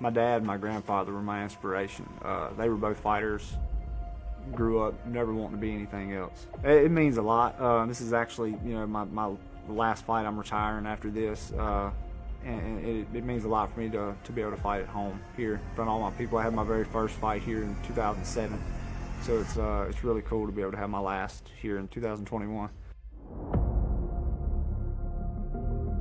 My dad and my grandfather were my inspiration. They were both fighters. Grew up never wanting to be anything else. It means a lot. This is actually, my last fight. I'm retiring after this, and it means a lot for me to be able to fight at home here in front of all my people. I had my very first fight here in 2007, so it's really cool to be able to have my last here in 2021.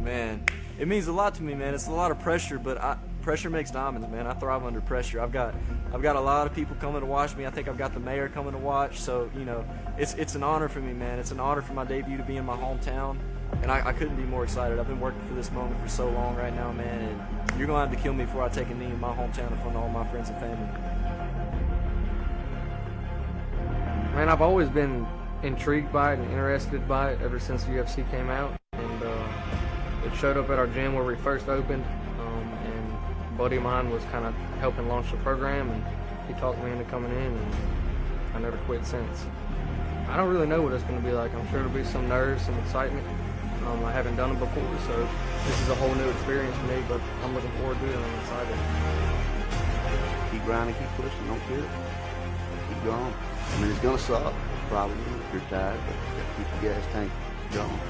Man, it means a lot to me, man. It's a lot of pressure, but pressure makes diamonds, man. I thrive under pressure. I've got a lot of people coming to watch me. I think I've got the mayor coming to watch. So, it's an honor for me, man. It's an honor for my debut to be in my hometown, and I couldn't be more excited. I've been working for this moment for so long right now, man, and you're going to have to kill me before I take a knee in my hometown in front of all my friends and family. Man, I've always been intrigued by it and interested by it ever since the UFC came out. And it showed up at our gym where we first opened. And a buddy of mine was kind of helping launch the program, and he talked me into coming in, and I never quit since. I don't really know what it's going to be like. I'm sure it'll be some nerves, some excitement. I haven't done it before, so this is a whole new experience for me, but I'm looking forward to it, and I'm excited. Keep grinding, keep pushing, don't quit. Keep going. I mean, it's going to suck, probably, if you're tired, but keep the gas tank going.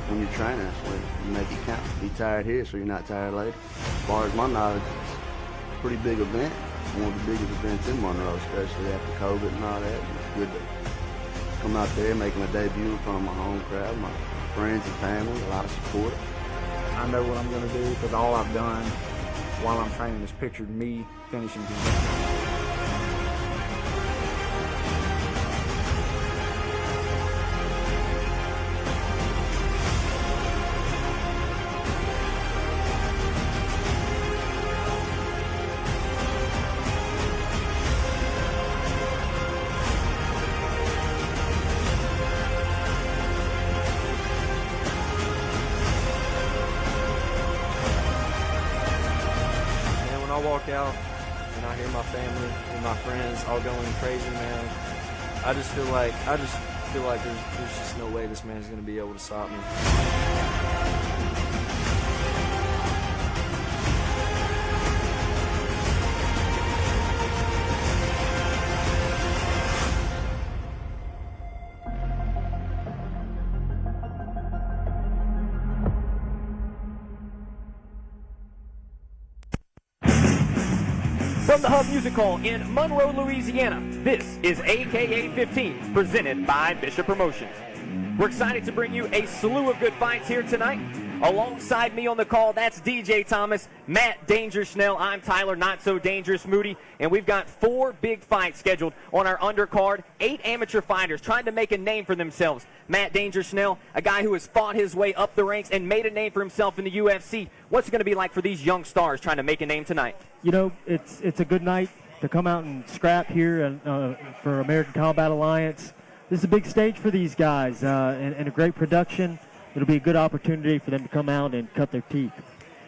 When you're training, that's when you make it count. Be tired here so you're not tired later. As far as my knowledge, it's a pretty big event. One of the biggest events in Monroe, especially after COVID and all that. It's good to come out there making a debut in front of my home crowd, my friends and family, a lot of support. I know what I'm going to do because all I've done while I'm training is pictured me finishing him. Walk out and I hear my family and my friends all going crazy, man. I just feel like there's just no way this man's gonna be able to stop me. From the Hub Music Hall in Monroe, Louisiana, this is AKA 15, presented by Bishop Promotions. We're excited to bring you a slew of good fights here tonight. Alongside me on the call, that's DJ Thomas, Matt Danger Schnell, I'm Tyler Not So Dangerous Moody, and we've got 4 big fights scheduled on our undercard, 8 amateur fighters trying to make a name for themselves. Matt Danger Schnell, a guy who has fought his way up the ranks and made a name for himself in the UFC. What's it going to be like for these young stars trying to make a name tonight? You know, it's a good night to come out and scrap here for American Combat Alliance. This is a big stage for these guys and a great production. It'll be a good opportunity for them to come out and cut their teeth.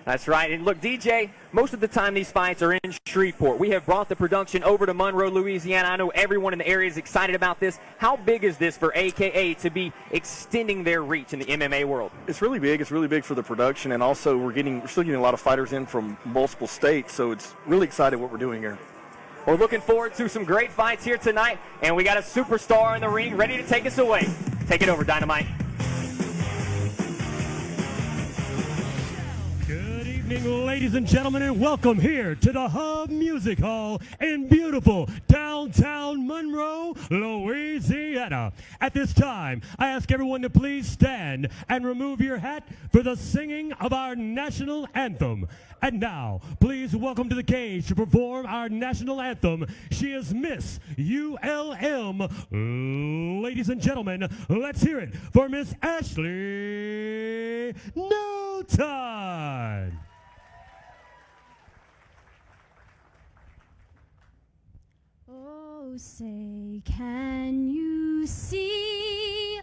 That's right. And look, DJ, most of the time these fights are in Shreveport. We have brought the production over to Monroe, Louisiana. I know everyone in the area is excited about this. How big is this for AKA to be extending their reach in the MMA world? It's really big. It's really big for the production, and also we're still getting a lot of fighters in from multiple states, so it's really exciting what we're doing here. We're looking forward to some great fights here tonight, and we got a superstar in the ring ready to take us away. Take it over, Dynamite. Ladies and gentlemen, and welcome here to the Hub Music Hall in beautiful downtown Monroe, Louisiana. At this time, I ask everyone to please stand and remove your hat for the singing of our national anthem. And now, please welcome to the cage to perform our national anthem. She is Miss ULM. Ladies and gentlemen, let's hear it for Miss Ashley Newton. Oh, say, can you see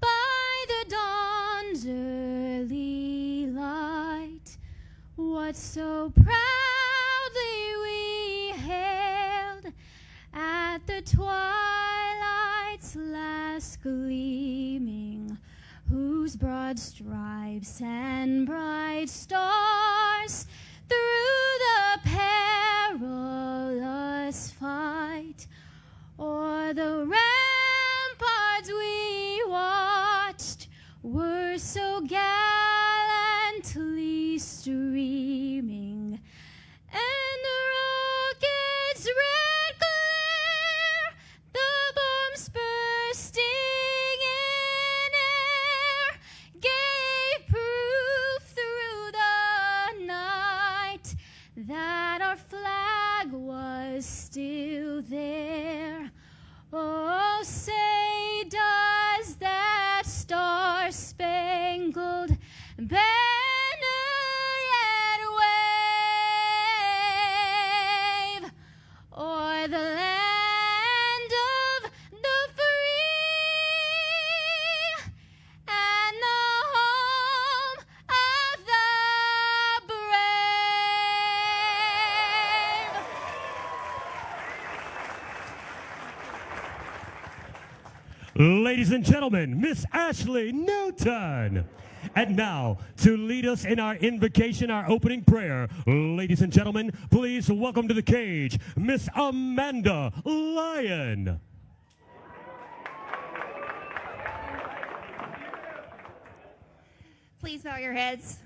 by the dawn's early light what so proudly we hailed at the twilight's last gleaming, whose broad stripes and bright stars through Ladies and gentlemen, Miss Ashley Newton. And now, to lead us in our invocation, our opening prayer, ladies and gentlemen, please welcome to the cage, Miss Amanda Lyon. Please bow your heads.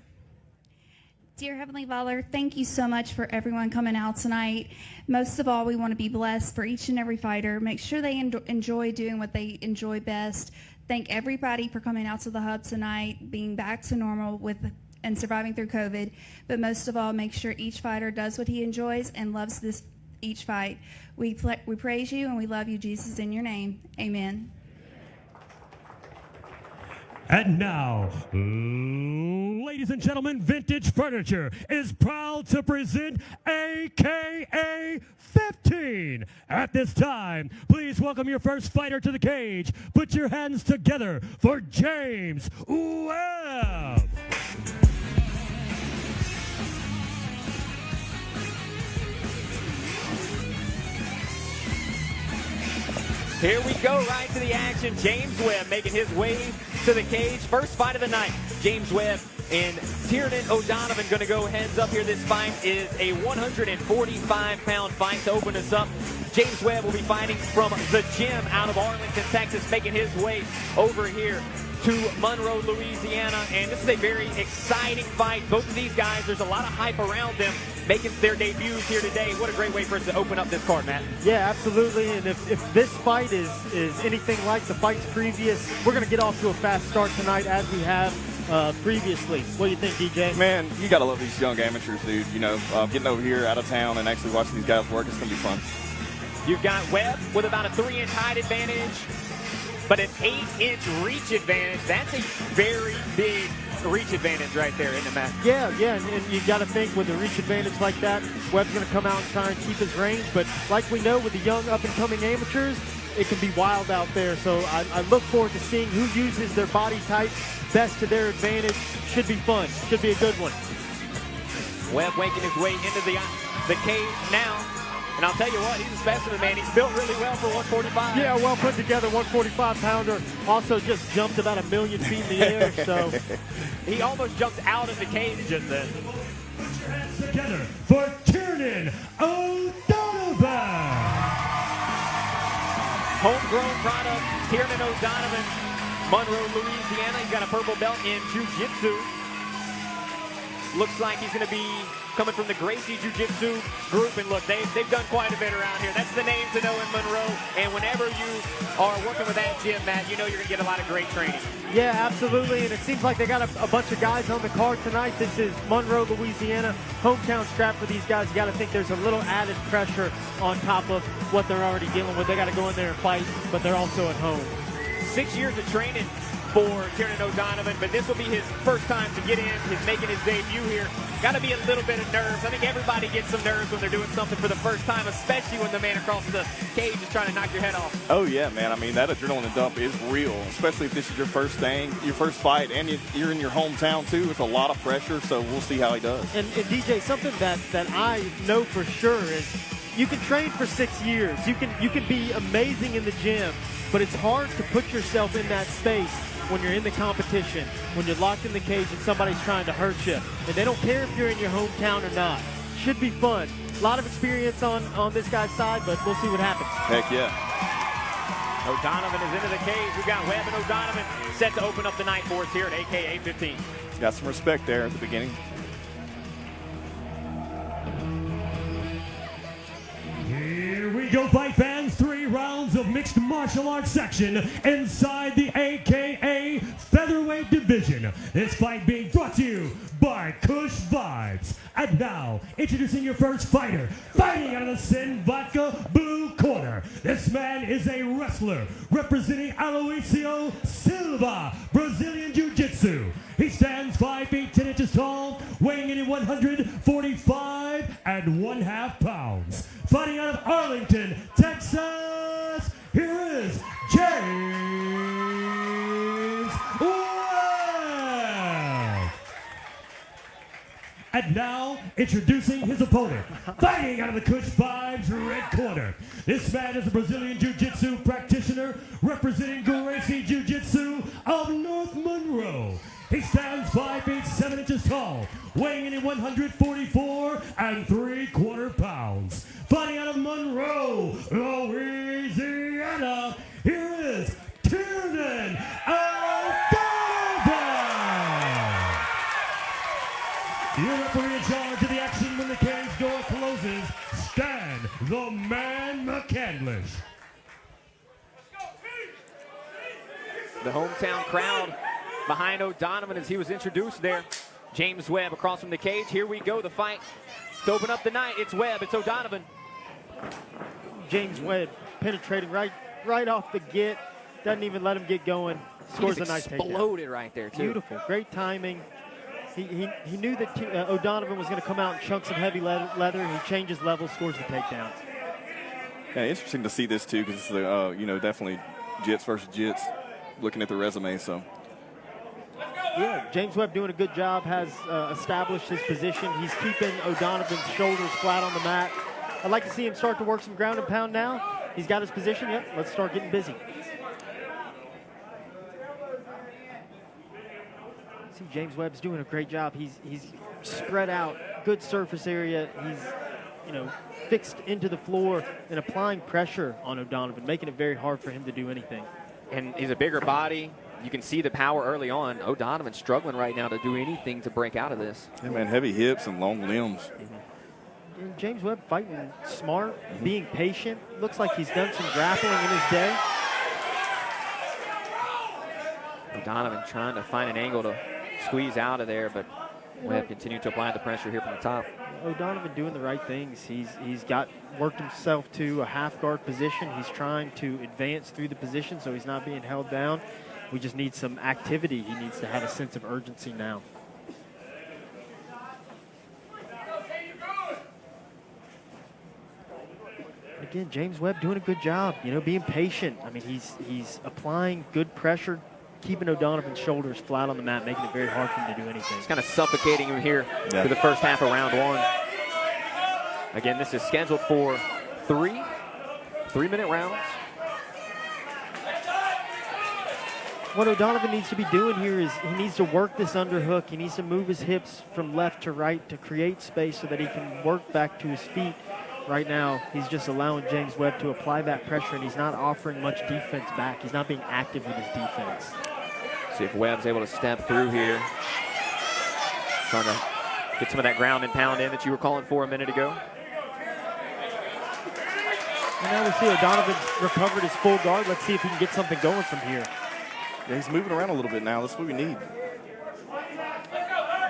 Dear Heavenly Father, thank you so much for everyone coming out tonight. Most of all, we want to be blessed for each and every fighter. Make sure they enjoy doing what they enjoy best. Thank everybody for coming out to the hub tonight, being back to normal and surviving through COVID. But most of all, make sure each fighter does what he enjoys and loves each fight. We praise you and we love you, Jesus, in your name. Amen. And now, ladies and gentlemen, Vintage Furniture is proud to present AKA 15. At this time, please welcome your first fighter to the cage. Put your hands together for James Webb. Here we go, right to the action. James Webb making his way to the cage. First fight of the night. James Webb and Tiernan O'Donovan going to go heads up here. This fight is a 145-pound fight to open us up. James Webb will be fighting from the gym out of Arlington, Texas, making his way over here to Monroe, Louisiana. And this is a very exciting fight. Both of these guys, there's a lot of hype around them making their debuts here today. What a great way for us to open up this card, Matt. Yeah, absolutely. And if this fight is anything like the fights previous, we're going to get off to a fast start tonight as we have previously. What do you think, DJ? Man, you got to love these young amateurs, dude. You know, getting over here out of town and actually watching these guys work, it's going to be fun. You've got Webb with about a 3-inch height advantage, but an 8-inch reach advantage. That's a very big reach advantage right there, isn't it, Matt? Yeah, and you got to think with a reach advantage like that, Webb's going to come out and try and keep his range. But like we know with the young up-and-coming amateurs, it can be wild out there. So I look forward to seeing who uses their body type best to their advantage. Should be fun. Should be a good one. Webb making his way into the cage now. And I'll tell you what, he's a specimen, man. He's built really well for 145. Yeah, well put together 145-pounder. Also just jumped about 1 million feet in the air, so. He almost jumped out of the cage just then. Put your hands together for Tiernan O'Donovan. Homegrown product, Tiernan O'Donovan, Monroe, Louisiana. He's got a purple belt in jiu-jitsu. Looks like he's going to be coming from the Gracie Jiu-Jitsu group. And look, they've done quite a bit around here. That's the name to know in Monroe. And whenever you are working with that gym, Matt, you know you're going to get a lot of great training. Yeah, absolutely. And it seems like they got a bunch of guys on the card tonight. This is Monroe, Louisiana. Hometown scrap for these guys. You got to think there's a little added pressure on top of what they're already dealing with. They got to go in there and fight, but they're also at home. 6 years of training for Tiernan O'Donovan, but this will be his first time to get in. He's making his debut here. Got to be a little bit of nerves. I think everybody gets some nerves when they're doing something for the first time, especially when the man across the cage is trying to knock your head off. Oh, yeah, man. I mean, that adrenaline dump is real, especially if this is your first thing, your first fight, and you're in your hometown, too. It's a lot of pressure, so we'll see how he does. And DJ, something that I know for sure is you can train for 6 years. You can be amazing in the gym, but it's hard to put yourself in that space when you're in the competition, when you're locked in the cage and somebody's trying to hurt you. And they don't care if you're in your hometown or not. Should be fun. A lot of experience on this guy's side, but we'll see what happens. Heck yeah. O'Donovan is into the cage. We've got Webb and O'Donovan set to open up the night for us here at AKA 15. Got some respect there at the beginning. Here we go, fight fans. 3 rounds of mixed martial arts section inside the AKA featherweight division. This fight being brought to you by Kush Vibes. And now, introducing your first fighter, fighting out of the Sin Vodka blue corner. This man is a wrestler representing Aloisio Silva, Brazilian Jiu-Jitsu. He stands 5 feet 10 inches tall, weighing in at 145 1/2 pounds. Fighting out of Arlington, Texas, here is James Webb. And now, introducing his opponent, fighting out of the Kush 5's red corner. This man is a Brazilian Jiu-Jitsu practitioner representing Gracie Jiu-Jitsu of North Monroe. He stands 5 feet 7 inches tall, weighing in at 144 3/4 pounds. Fighting out of Monroe, Louisiana, here is Tiernan. Your referee in charge of the action when the cage door closes, Stan the Man McCandlish. The hometown crowd behind O'Donovan as he was introduced there. James Webb across from the cage. Here we go, the fight to open up the night. It's Webb, it's O'Donovan. James Webb penetrating right off the get. Doesn't even let him get going. Scores a nice takedown. Exploded right there, too. Beautiful, great timing. He knew that O'Donovan was going to come out and chunk some heavy leather, and he changes levels, scores the takedowns. Yeah, interesting to see this too, because definitely Jits versus Jits. Looking at the resume, so. Yeah, James Webb doing a good job, has established his position. He's keeping O'Donovan's shoulders flat on the mat. I'd like to see him start to work some ground and pound now. He's got his position. Yep, let's start getting busy. See, James Webb's doing a great job. He's spread out, good surface area. He's, fixed into the floor and applying pressure on O'Donovan, making it very hard for him to do anything. And he's a bigger body. You can see the power early on. O'Donovan's struggling right now to do anything to break out of this. Yeah, man, heavy hips and long limbs. And James Webb fighting smart, being patient. Looks like he's done some grappling in his day. O'Donovan trying to find an angle to squeeze out of there, but Webb continuing to apply the pressure here from the top. O'Donovan doing the right things. He's worked himself to a half guard position. He's trying to advance through the position so he's not being held down. We just need some activity. He needs to have a sense of urgency now. Again, James Webb doing a good job, being patient. I mean, he's applying good pressure, keeping O'Donovan's shoulders flat on the mat, making it very hard for him to do anything. It's kind of suffocating him here for the first half of round one. Again, this is scheduled for three-minute rounds. What O'Donovan needs to be doing here is he needs to work this underhook. He needs to move his hips from left to right to create space so that he can work back to his feet. Right now, he's just allowing James Webb to apply that pressure, and he's not offering much defense back. He's not being active with his defense. See if Webb's able to step through here. Trying to get some of that ground and pound in that you were calling for a minute ago. And now we see O'Donovan's recovered his full guard. Let's see if he can get something going from here. Yeah, he's moving around a little bit now. That's what we need.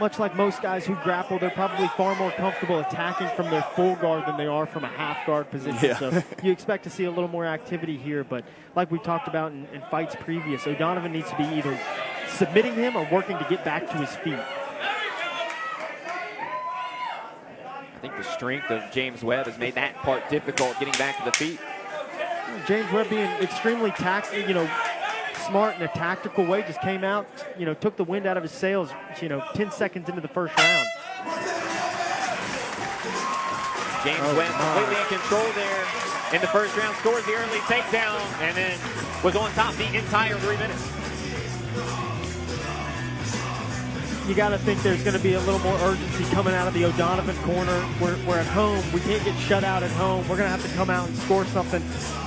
Much like most guys who grapple, they're probably far more comfortable attacking from their full guard than they are from a half guard position. Yeah. So you expect to see a little more activity here, but like we talked about in fights previous, O'Donovan needs to be either submitting him or working to get back to his feet. I think the strength of James Webb has made that part difficult, getting back to the feet. James Webb being extremely smart in a tactical way, just came out, took the wind out of his sails, 10 seconds into the first round. James Webb completely in control there in the first round, scores the early takedown, and then was on top the entire 3 minutes. You got to think there's going to be a little more urgency coming out of the O'Donovan corner. We're at home. We can't get shut out at home. We're going to have to come out and score something.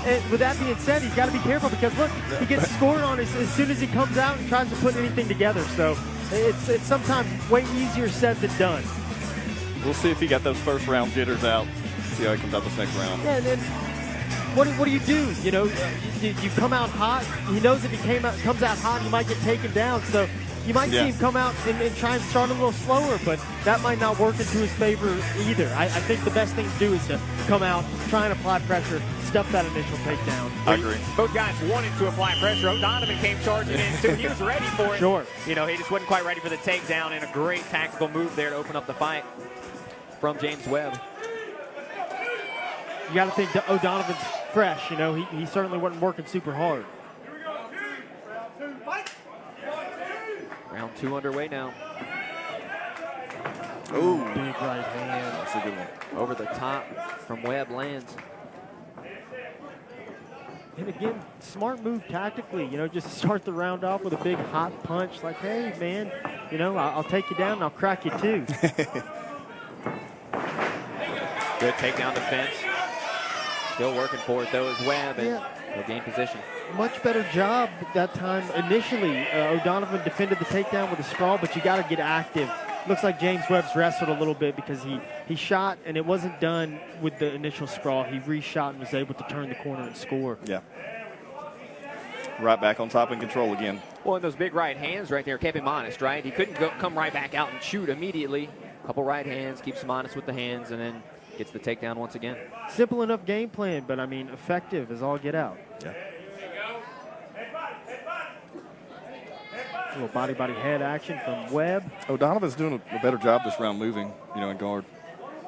And with that being said, he's got to be careful because, look, he gets scored on as soon as he comes out and tries to put anything together. So it's sometimes way easier said than done. We'll see if he got those first round jitters out. See how he comes out this next round. Yeah, and then what do you do? You come out hot. He knows if he comes out hot, he might get taken down. So you might see him come out and try and start a little slower, but that might not work into his favor either. I think the best thing to do is to come out, try and apply pressure, stuff that initial takedown. I agree. Both guys wanted to apply pressure. O'Donovan came charging in too. He was ready for it. Sure. He just wasn't quite ready for the takedown, and a great tactical move there to open up the fight from James Webb. You got to think that O'Donovan's fresh. He certainly wasn't working super hard. Round two underway now. Ooh. Big right hand. That's a good one. Over the top from Webb lands. And again, smart move tactically, you know, just start the round off with a big hot punch like, hey, man, you know, I'll take you down and I'll crack you too. Good takedown defense. Still working for it though as Webb, and he'll gain position. Much better job that time. Initially, O'Donovan defended the takedown with a sprawl, but you got to get active. Looks like James Webb's wrestled a little bit because he shot and it wasn't done with the initial sprawl. He reshot and was able to turn the corner and score. Yeah. Right back on top in control again. Well, and those big right hands right there kept him honest, right? He couldn't come right back out and shoot immediately. A couple right hands, keeps him honest with the hands, and then gets the takedown once again. Simple enough game plan, but I mean, effective as all get out. Yeah. A little body head action from Webb. O'Donovan's doing a better job this round moving, you know, in guard.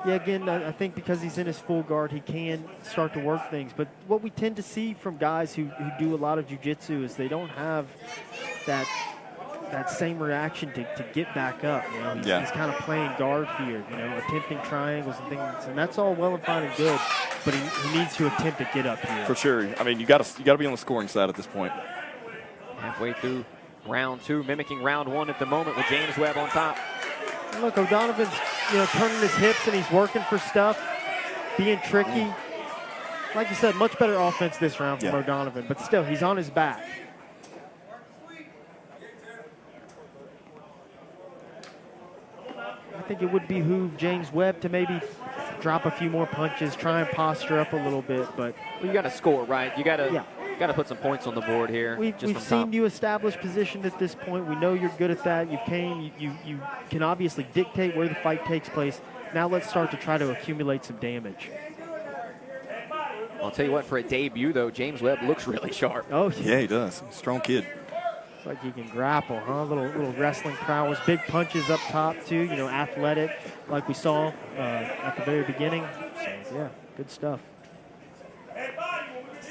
Yeah, again, I think because he's in his full guard, he can start to work things. But what we tend to see from guys who do a lot of jiu-jitsu is they don't have that same reaction to get back up. You know, he's kind of playing guard here, you know, attempting triangles and things, and that's all well and fine and good. But he needs to attempt to get up here. For sure. I mean, you got to be on the scoring side at this point. Halfway through round two, mimicking round one at the moment with James Webb on top. Look, O'Donovan's, you know, turning his hips and he's working for stuff, being tricky. Like you said, much better offense this round from O'Donovan, but still, he's on his back. I think it would behoove James Webb to maybe drop a few more punches, try and posture up a little bit, but well, you got to score, right? You got to put some points on the board here. We've seen you establish position at this point. We know you're good at that. You can obviously dictate where the fight takes place. Now let's start to try to accumulate some damage. I'll tell you what, for a debut though, James Webb looks really sharp. Oh yeah, he does. Strong kid. It's like he can grapple, huh? Little wrestling prowess, big punches up top too. You know, athletic, like we saw at the very beginning. So yeah, good stuff.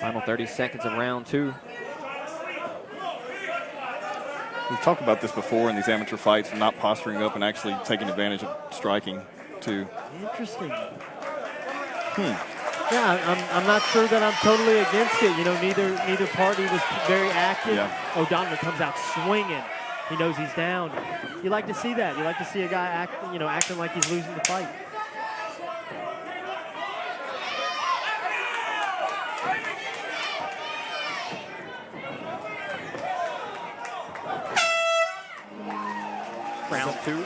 Final 30 seconds of round two. We've talked about this before in these amateur fights, not posturing up and actually taking advantage of striking too. Interesting. Yeah, I'm not sure that I'm totally against it. You know, neither party was very active. Yeah. O'Donovan comes out swinging. He knows he's down. You like to see that. You like to see a guy acting like he's losing the fight. Round two.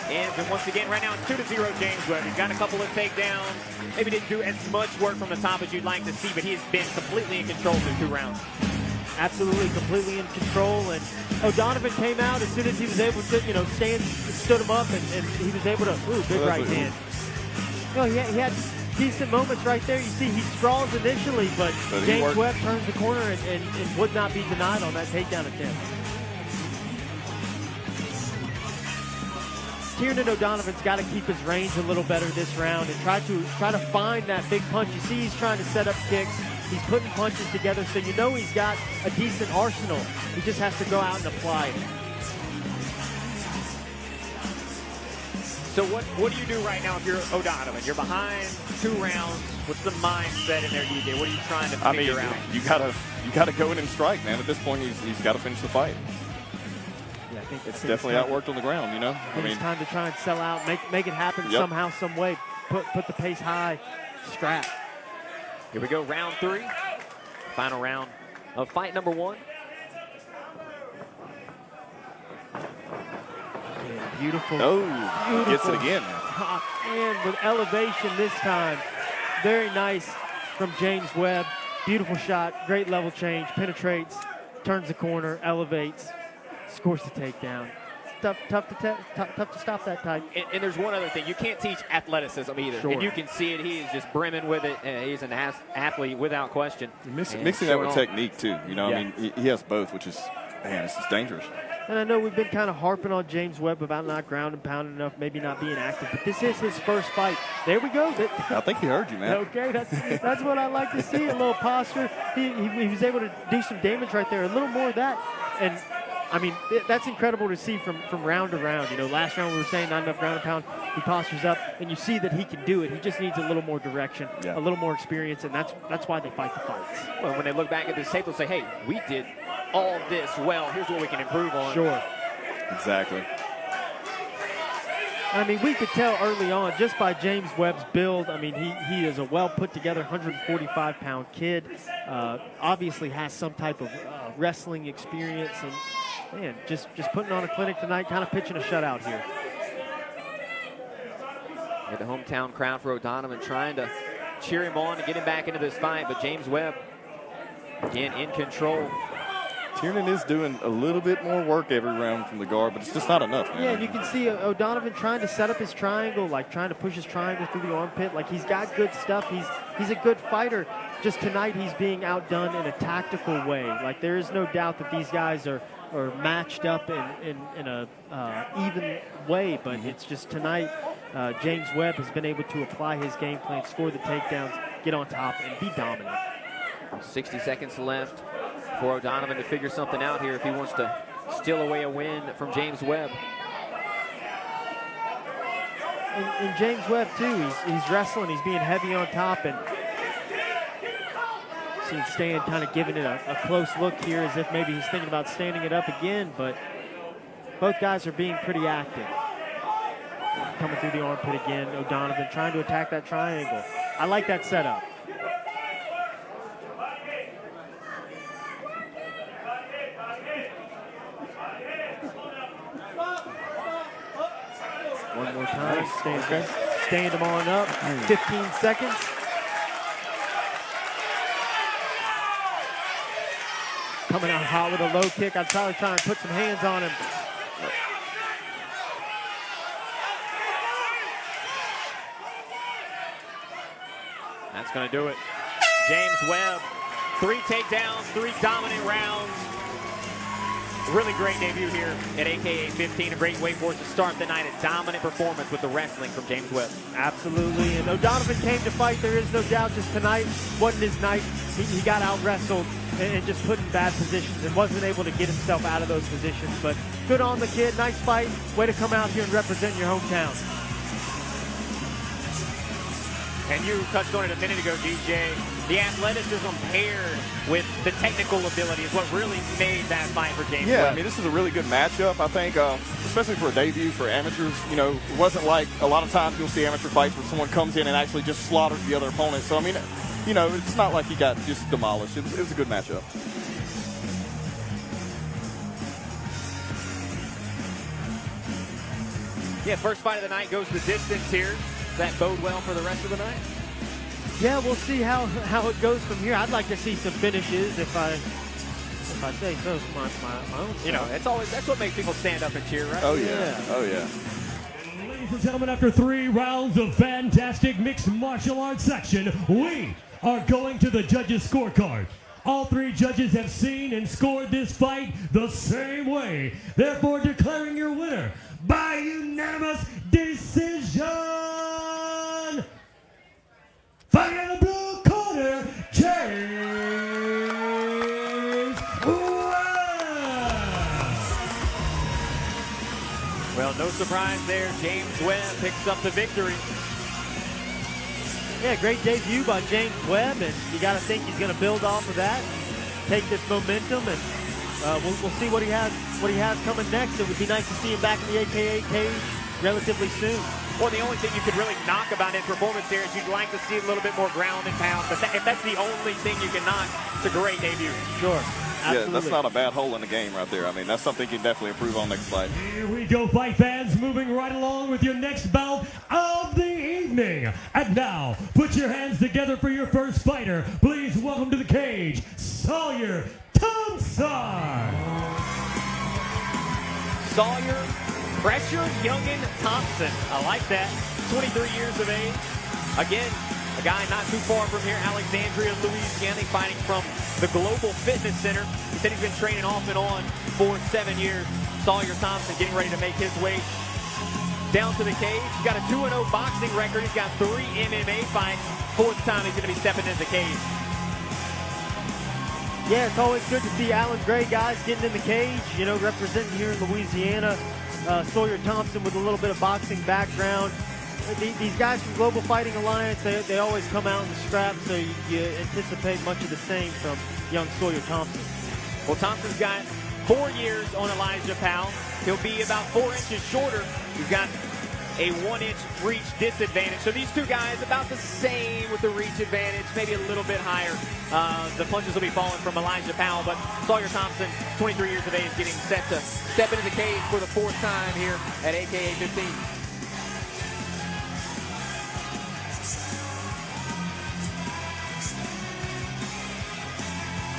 And once again, right now it's 2-0 James Webb. He's got a couple of takedowns. Maybe didn't do as much work from the top as you'd like to see, but he has been completely in control through 2 rounds. Absolutely, completely in control. And O'Donovan came out as soon as he was able to, you know, stood him up, and he was able to, big right hand. No, he had decent moments right there. You see, he sprawls initially, but James Webb turns the corner and would not be denied on that takedown attempt. Tiernan O'Donovan's got to keep his range a little better this round and try to find that big punch. You see, he's trying to set up kicks. He's putting punches together, so you know he's got a decent arsenal. He just has to go out and apply it. So what do you do right now if you're O'Donovan? You're behind 2 rounds. What's the mindset in there, DJ? What are you trying to figure out? You gotta go in and strike, man. At this point, he's got to finish the fight. Yeah, I think it's definitely outworked on the ground, you know. I mean, it's time to try and sell out, make it happen somehow, some way. Put the pace high, scrap. Here we go, round 3. Final round of fight number 1. Yeah, beautiful. Oh, gets it again. And with elevation this time. Very nice from James Webb. Beautiful shot, great level change, penetrates, turns the corner, elevates, scores the takedown. Tough to stop that type. And there's one other thing. You can't teach athleticism either. Sure. And you can see it. He is just brimming with it. He's an athlete without question. Mixing that with technique, too. You know, I mean, he has both, which is, man, it's just dangerous. And I know we've been kind of harping on James Webb about not ground and pounding enough, maybe not being active, but this is his first fight. There we go. I think he heard you, man. Okay, that's what I like to see, a little posture. He was able to do some damage right there, a little more of that. And I mean, that's incredible to see from round to round. You know, last round we were saying not enough ground and pound. He postures up, and you see that he can do it. He just needs a little more direction, a little more experience, and that's why they fight the fights. Well, when they look back at this tape, they'll say, hey, we did all this well. Here's what we can improve on. Sure. Exactly. I mean, we could tell early on just by James Webb's build. I mean, he is a well put together 145-pound kid. Obviously has some type of wrestling experience, and man, just putting on a clinic tonight, kind of pitching a shutout here. Yeah, the hometown crowd for O'Donovan trying to cheer him on to get him back into this fight, but James Webb again in control. Tiernan is doing a little bit more work every round from the guard, but it's just not enough, man. Yeah, and you can see O'Donovan trying to set up his triangle, like trying to push his triangle through the armpit. Like, he's got good stuff. He's a good fighter. Just tonight he's being outdone in a tactical way. Like, there is no doubt that these guys are matched up in a even way, but it's just tonight James Webb has been able to apply his game plan, score the takedowns, get on top, and be dominant. 60 seconds left for O'Donovan to figure something out here if he wants to steal away a win from James Webb. And James Webb, too, he's wrestling. He's being heavy on top, and see him staying, kind of giving it a close look here as if maybe he's thinking about standing it up again, but both guys are being pretty active. Coming through the armpit again, O'Donovan trying to attack that triangle. I like that setup. One more time, stand him on up, 15 seconds. Coming out hot with a low kick. I'd probably try and put some hands on him. That's going to do it. James Webb, 3 takedowns, 3 dominant rounds. Really great debut here at AKA 15. A great way for us to start the night. A dominant performance with the wrestling from James Webb. Absolutely. And O'Donovan came to fight. There is no doubt. Just tonight wasn't his night. He got out-wrestled and just put in bad positions and wasn't able to get himself out of those positions. But good on the kid. Nice fight. Way to come out here and represent your hometown. And you touched on it a minute ago, DJ. The athleticism paired with the technical ability is what really made that fight for James Webb. I mean, this is a really good matchup, I think, especially for a debut for amateurs. You know, it wasn't like a lot of times you'll see amateur fights where someone comes in and actually just slaughters the other opponent. So, I mean, you know, it's not like he got just demolished. It was a good matchup. Yeah, first fight of the night goes the distance here. Does that bode well for the rest of the night? Yeah, we'll see how it goes from here. I'd like to see some finishes if I say so. My own. You know, that's what makes people stand up and cheer, right? Oh yeah. Oh yeah. Ladies and gentlemen, after 3 rounds of fantastic mixed martial arts action, we are going to the judges' scorecard. All 3 judges have seen and scored this fight the same way. Therefore, declaring your winner by unanimous decision. Fighting in the blue corner, James Webb. Well, no surprise there. James Webb picks up the victory. Yeah, great debut by James Webb, and you got to think he's going to build off of that, take this momentum, and we'll see what he has coming next. It would be nice to see him back in the AKA cage relatively soon. Well, the only thing you could really knock about his performance here is you'd like to see a little bit more ground and pound. But if that's the only thing you can knock, it's a great debut. Sure. Absolutely. Yeah, that's not a bad hole in the game right there. I mean, that's something you can definitely improve on next fight. Here we go, fight fans, moving right along with your next bout of the evening. And now, put your hands together for your first fighter. Please welcome to the cage, Sawyer Thompson. Sawyer, pressure, youngin' Thompson. I like that. 23 years of age. Again, a guy not too far from here, Alexandria, Louisiana, fighting from the Global Fitness Center. He said he's been training off and on for 7 years. Sawyer Thompson getting ready to make his way down to the cage. He's got a 2-0 boxing record. He's got 3 MMA fights. 4th time he's going to be stepping in the cage. Yeah, it's always good to see Allen Gray guys getting in the cage, you know, representing here in Louisiana. Sawyer Thompson with a little bit of boxing background. These guys from Global Fighting Alliance, they always come out and scrap, so you anticipate much of the same from young Sawyer Thompson. Well, Thompson's got 4 years on Elijah Powell. He'll be about 4 inches shorter. He's got a 1-inch reach disadvantage. So these two guys about the same with the reach advantage, maybe a little bit higher. The punches will be falling from Elijah Powell, but Sawyer Thompson, 23 years of age, getting set to step into the cage for the 4th time here at AKA 15.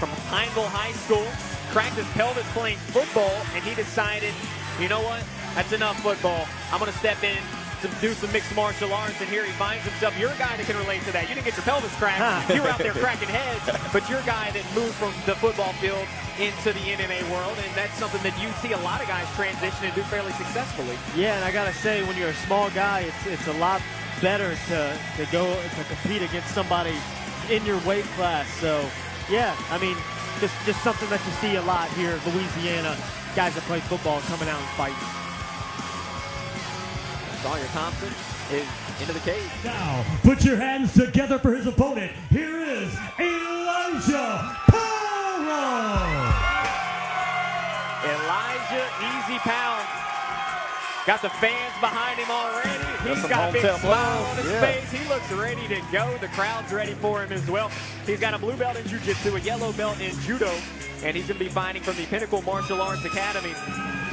From Pineville High School, cracked his pelvis playing football, and he decided, you know what, that's enough football. I'm going to step in to do some mixed martial arts, and here he finds himself. You're a guy that can relate to that. You didn't get your pelvis cracked. You were out there cracking heads, but you're a guy that moved from the football field into the MMA world, and that's something that you see a lot of guys transition and do fairly successfully. Yeah, and I got to say, when you're a small guy, it's a lot better to go to compete against somebody in your weight class. So, yeah, I mean, just something that you see a lot here in Louisiana, guys that play football coming out and fighting. Sawyer Thompson is into the cage. Now, put your hands together for his opponent. Here is Elijah Powell. Elijah Easy Powell. Got the fans behind him already. He's got a big smile on his face. He looks ready to go. The crowd's ready for him as well. He's got a blue belt in jiu-jitsu, a yellow belt in judo, and he's going to be fighting from the Pinnacle Martial Arts Academy.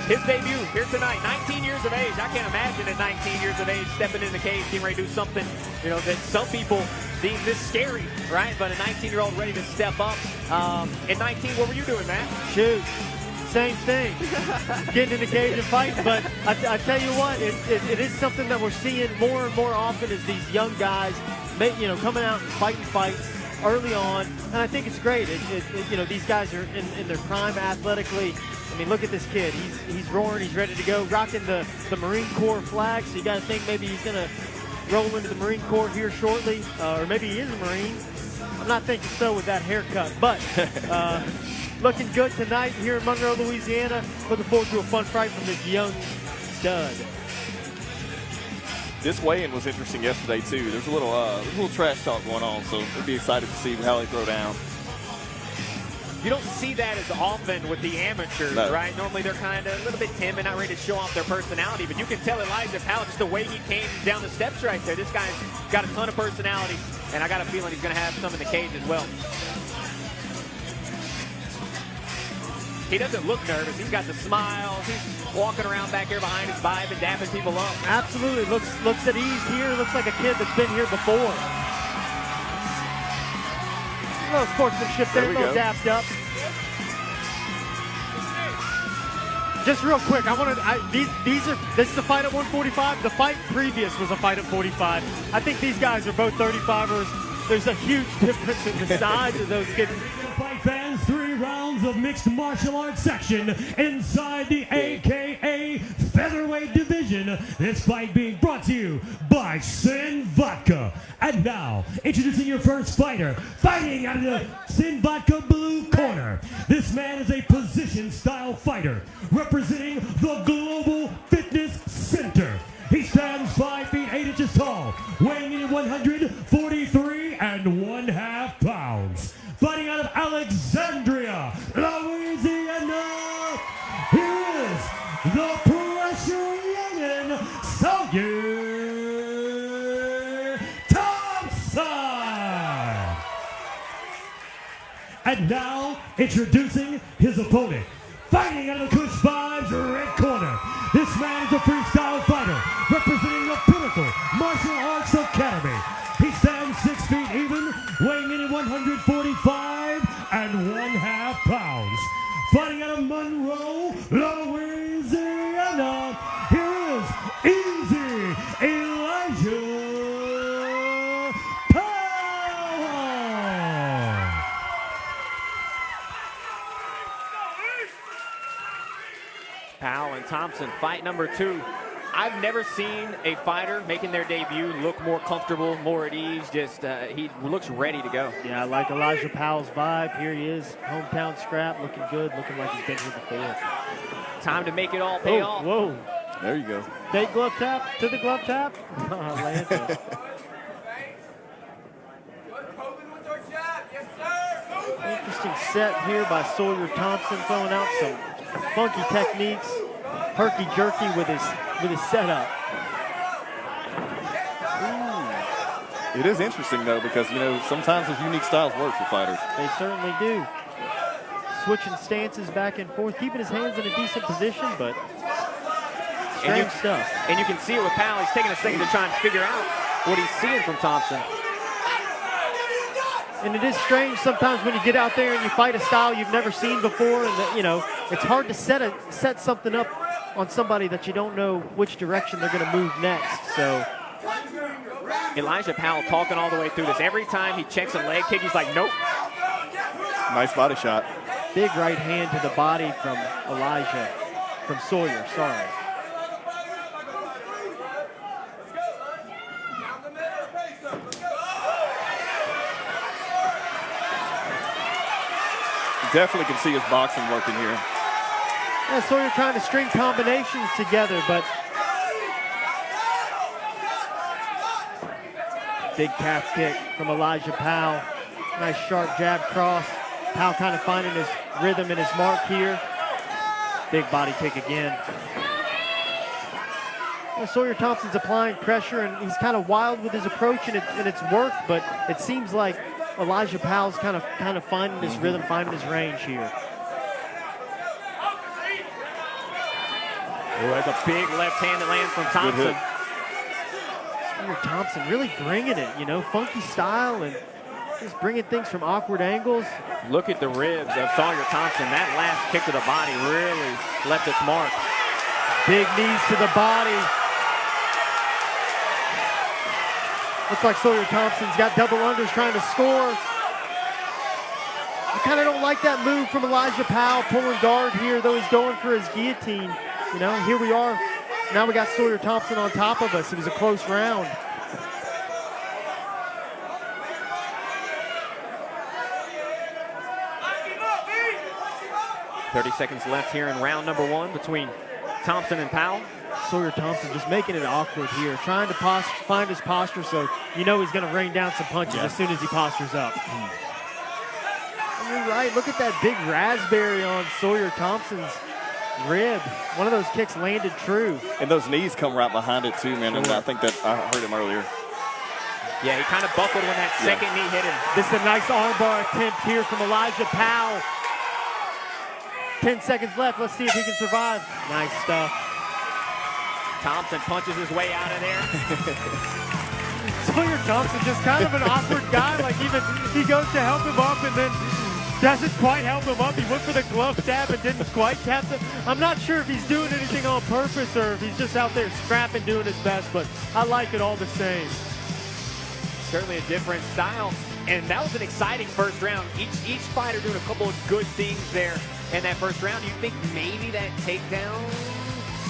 His debut here tonight, 19 years of age. I can't imagine at 19 years of age stepping in the cage, getting ready to do something, you know, that some people deem this scary, right? But a 19-year-old ready to step up. At 19, what were you doing, Matt? Shoot, same thing. Getting in the cage and fighting. But I tell you what, it is something that we're seeing more and more often is these young guys, coming out and fighting fights early on. And I think it's great. These guys are in their prime athletically. I mean, look at this kid. He's roaring. He's ready to go. Rocking the Marine Corps flag. So you got to think maybe he's going to roll into the Marine Corps here shortly. Or maybe he is a Marine. I'm not thinking so with that haircut. But looking good tonight here in Monroe, Louisiana. Looking forward to a fun fight from this young stud. This weigh-in was interesting yesterday, too. There's a little trash talk going on, so we'll be excited to see how they throw down. You don't see that as often with the amateurs, right? Normally they're kind of a little bit timid, not ready to show off their personality, but you can tell Elijah Powell, just the way he came down the steps right there. This guy's got a ton of personality, and I got a feeling he's going to have some in the cage as well. He doesn't look nervous. He's got the smiles. He's walking around back here behind his vibe and dapping people up. Absolutely. Looks at ease here. Looks like a kid that's been here before. A little sportsmanship there, a little dapped up. Just real quick, this is a fight at 145. The fight previous was a fight at 45. I think these guys are both 35ers. There's a huge difference in the size of those kids. Fight fans, 3 rounds of mixed martial arts section inside the AKA featherweight division. This fight being brought to you by Sin Vodka. And now, introducing your first fighter, fighting out of the Sin Vodka blue corner. This man is a position-style fighter, representing the Global Fitness Center. He stands 5 feet 8 inches tall, weighing in at 143 1/2 pounds. Fighting out of Alexandria, Louisiana, here is the pressure youngin, Sawyer Thompson. And now, introducing his opponent, fighting out of the Kush 5's red corner. This man is a freestyle fighter, representing the Pinnacle Martial Arts Academy. He stands 6 feet even, weighing in at 145 1/2 pounds. Fighting out of Monroe, Louisiana, here is Easy Elijah Powell. Powell and Thompson, fight number 2. I've never seen a fighter making their debut look more comfortable, more at ease. Just he looks ready to go. Yeah, I like Elijah Powell's vibe. Here he is, hometown scrap, looking good, looking like he's been here before. Time to make it all pay off. Whoa. There you go. Fake glove tap to the glove tap. Atlanta. Interesting set here by Sawyer Thompson, throwing out some funky techniques, herky-jerky with his setup. It is interesting, though, because, you know, sometimes those unique styles work for fighters. They certainly do. Switching stances back and forth, keeping his hands in a decent position, but strange stuff. And you can see it with Powell. He's taking a second to try and figure out what he's seeing from Thompson. And it is strange sometimes when you get out there and you fight a style you've never seen before, and that, you know, it's hard to set something up on somebody that you don't know which direction they're going to move next. So Elijah Powell talking all the way through this. Every time he checks a leg kick, he's like, nope. Nice body shot. Big right hand to the body from Sawyer, sorry. Definitely can see his boxing working here. Yeah, Sawyer trying to string combinations together, but big calf kick from Elijah Powell. Nice sharp jab cross. Powell kind of finding his rhythm and his mark here. Big body kick again. Well, Sawyer Thompson's applying pressure, and he's kind of wild with his approach, and it's worked, but it seems like Elijah Powell's kind of finding his rhythm, finding his range here. Oh, that's a big left hand that lands from Thompson. Sawyer Thompson really bringing it, you know, funky style and just bringing things from awkward angles. Look at the ribs of Sawyer Thompson. That last kick to the body really left its mark. Big knees to the body. Looks like Sawyer Thompson's got double unders trying to score. I kind of don't like that move from Elijah Powell, pulling guard here, though he's going for his guillotine. You know, here we are. Now we got Sawyer Thompson on top of us. It was a close round. .30 seconds left here in round number one between Thompson and Powell. Sawyer Thompson just making it awkward here, trying to find his posture, so you know he's going to rain down some punches as soon as he postures up. And you're right, look at that big raspberry on Sawyer Thompson's rib. One of those kicks landed true. And those knees come right behind it too, man, and I think that I heard him earlier. Yeah, he kind of buckled when that second knee hit him. This is a nice armbar attempt here from Elijah Powell. 10 seconds left, let's see if he can survive. Nice stuff. Thompson punches his way out of there. Sawyer Thompson just kind of an awkward guy. Like even he goes to help him up and then doesn't quite help him up. He went for the glove stab and didn't quite tap him. I'm not sure if he's doing anything on purpose or if he's just out there scrapping, doing his best, but I like it all the same. Certainly a different style. And that was an exciting first round. Each fighter doing a couple of good things there in that first round. Do you think maybe that takedown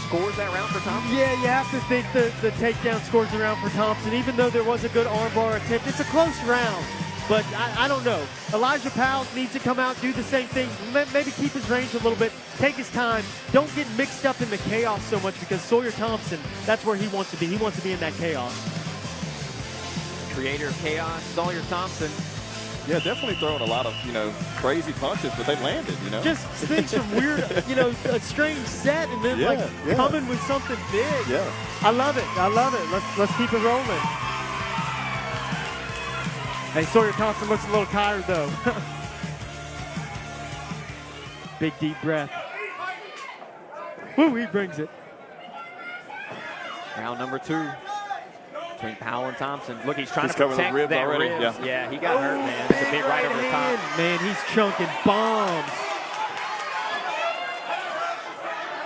scores that round for Thompson? Yeah, you have to think the takedown scores the round for Thompson, even though there was a good armbar attempt. It's a close round, but I don't know. Elijah Powell needs to come out, do the same thing, maybe keep his range a little bit, take his time. Don't get mixed up in the chaos so much because Sawyer Thompson, that's where he wants to be. He wants to be in that chaos. Creator of chaos, Sawyer Thompson. Yeah, definitely throwing a lot of, you know, crazy punches, but they landed, you know. Just things from weird, you know, a strange set and then coming with something big. Yeah. I love it. I love it. Let's keep it rolling. Hey, Sawyer Thompson looks a little tired though. Big deep breath. Woo, he brings it. Round number two. Between Powell and Thompson. Look, he's trying to protect the ribs that already. ribs. Yeah, he got hurt, man. It's a big right over the top. Man, he's chunking bombs.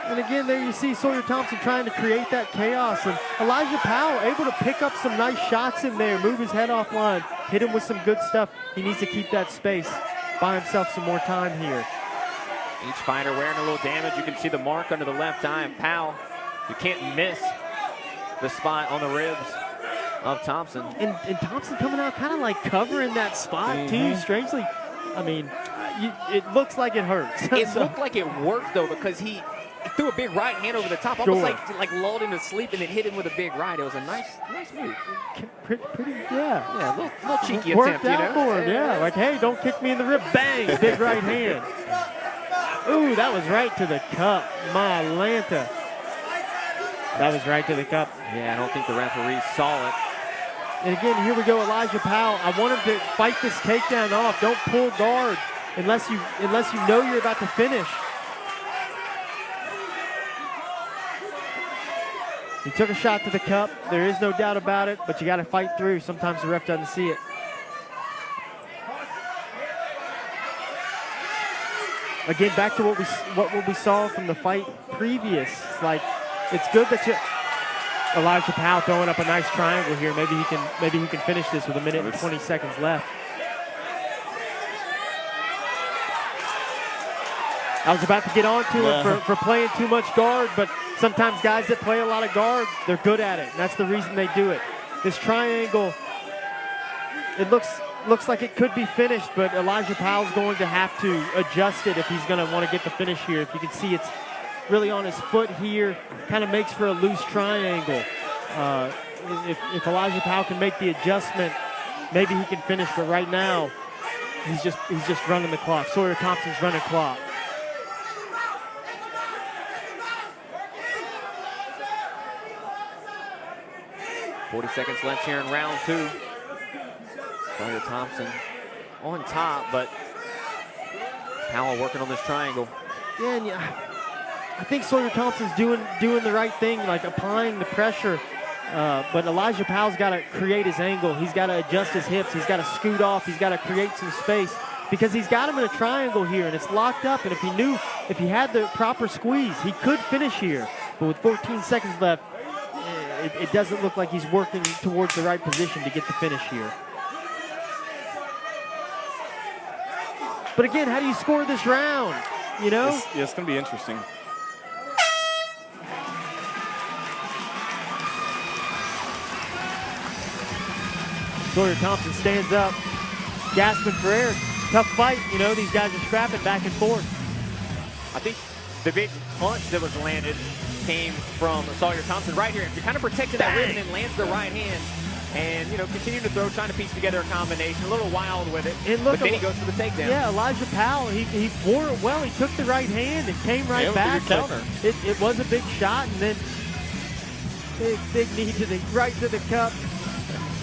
And again, there you see Sawyer Thompson trying to create that chaos. And Elijah Powell able to pick up some nice shots in there, move his head offline, hit him with some good stuff. He needs to keep that space, buy himself some more time here. Each fighter wearing a little damage. You can see the mark under the left eye of Powell. You can't miss the spot on the ribs of Thompson. And Thompson coming out kind of like covering that spot too, strangely. I mean, it looks like it hurts. It looked like it worked though, because he threw a big right hand over the top, almost like lulled him to sleep, and then hit him with a big right. It was a nice move. Pretty, yeah. Yeah, a little cheeky Worked attempt, out for him, yeah. Like, hey, don't kick me in the rib. Bang, big right hand. Ooh, that was right to the cup. My Lanta. That was right to the cup. Yeah, I don't think the referee saw it. And again, here we go, Elijah Powell. I want him to fight this takedown off. Don't pull guard unless you know you're about to finish. He took a shot to the cup. There is no doubt about it, but you got to fight through. Sometimes the ref doesn't see it. Again, back to what we saw from the fight previous. Like, it's good that Elijah Powell throwing up a nice triangle here. Maybe he can finish this with 1 minute and 20 seconds left. I was about to get on to him for playing too much guard, but sometimes guys that play a lot of guard, they're good at it, and that's the reason they do it. This triangle, it looks like it could be finished, but Elijah Powell's going to have to adjust it if he's going to want to get the finish here. If you can see, it's really on his foot here, kind of makes for a loose triangle. If Elijah Powell can make the adjustment, maybe he can finish, but right now, he's just running the clock. Sawyer Thompson's running clock. .40 seconds left here in round 2. Sawyer Thompson on top, but Powell working on this triangle. Yeah, and I think Sawyer Thompson's doing the right thing, like applying the pressure. But Elijah Powell's got to create his angle. He's got to adjust his hips. He's got to scoot off. He's got to create some space because he's got him in a triangle here, and it's locked up. And if he had the proper squeeze, he could finish here. But with 14 seconds left, it doesn't look like he's working towards the right position to get the finish here. But again, how do you score this round? You know? It's going to be interesting. Sawyer Thompson stands up, gasping for air. Tough fight, you know, these guys are scrapping back and forth. I think the big punch that was landed came from Sawyer Thompson right here. You're kind of protecting that rib and then lands the right hand. And, you know, continue to throw, trying to piece together a combination. A little wild with it, and look, but then he goes for the takedown. Yeah, Elijah Powell, he bore it well. He took the right hand and came right back. It was a big shot, and then big knee right to the cup.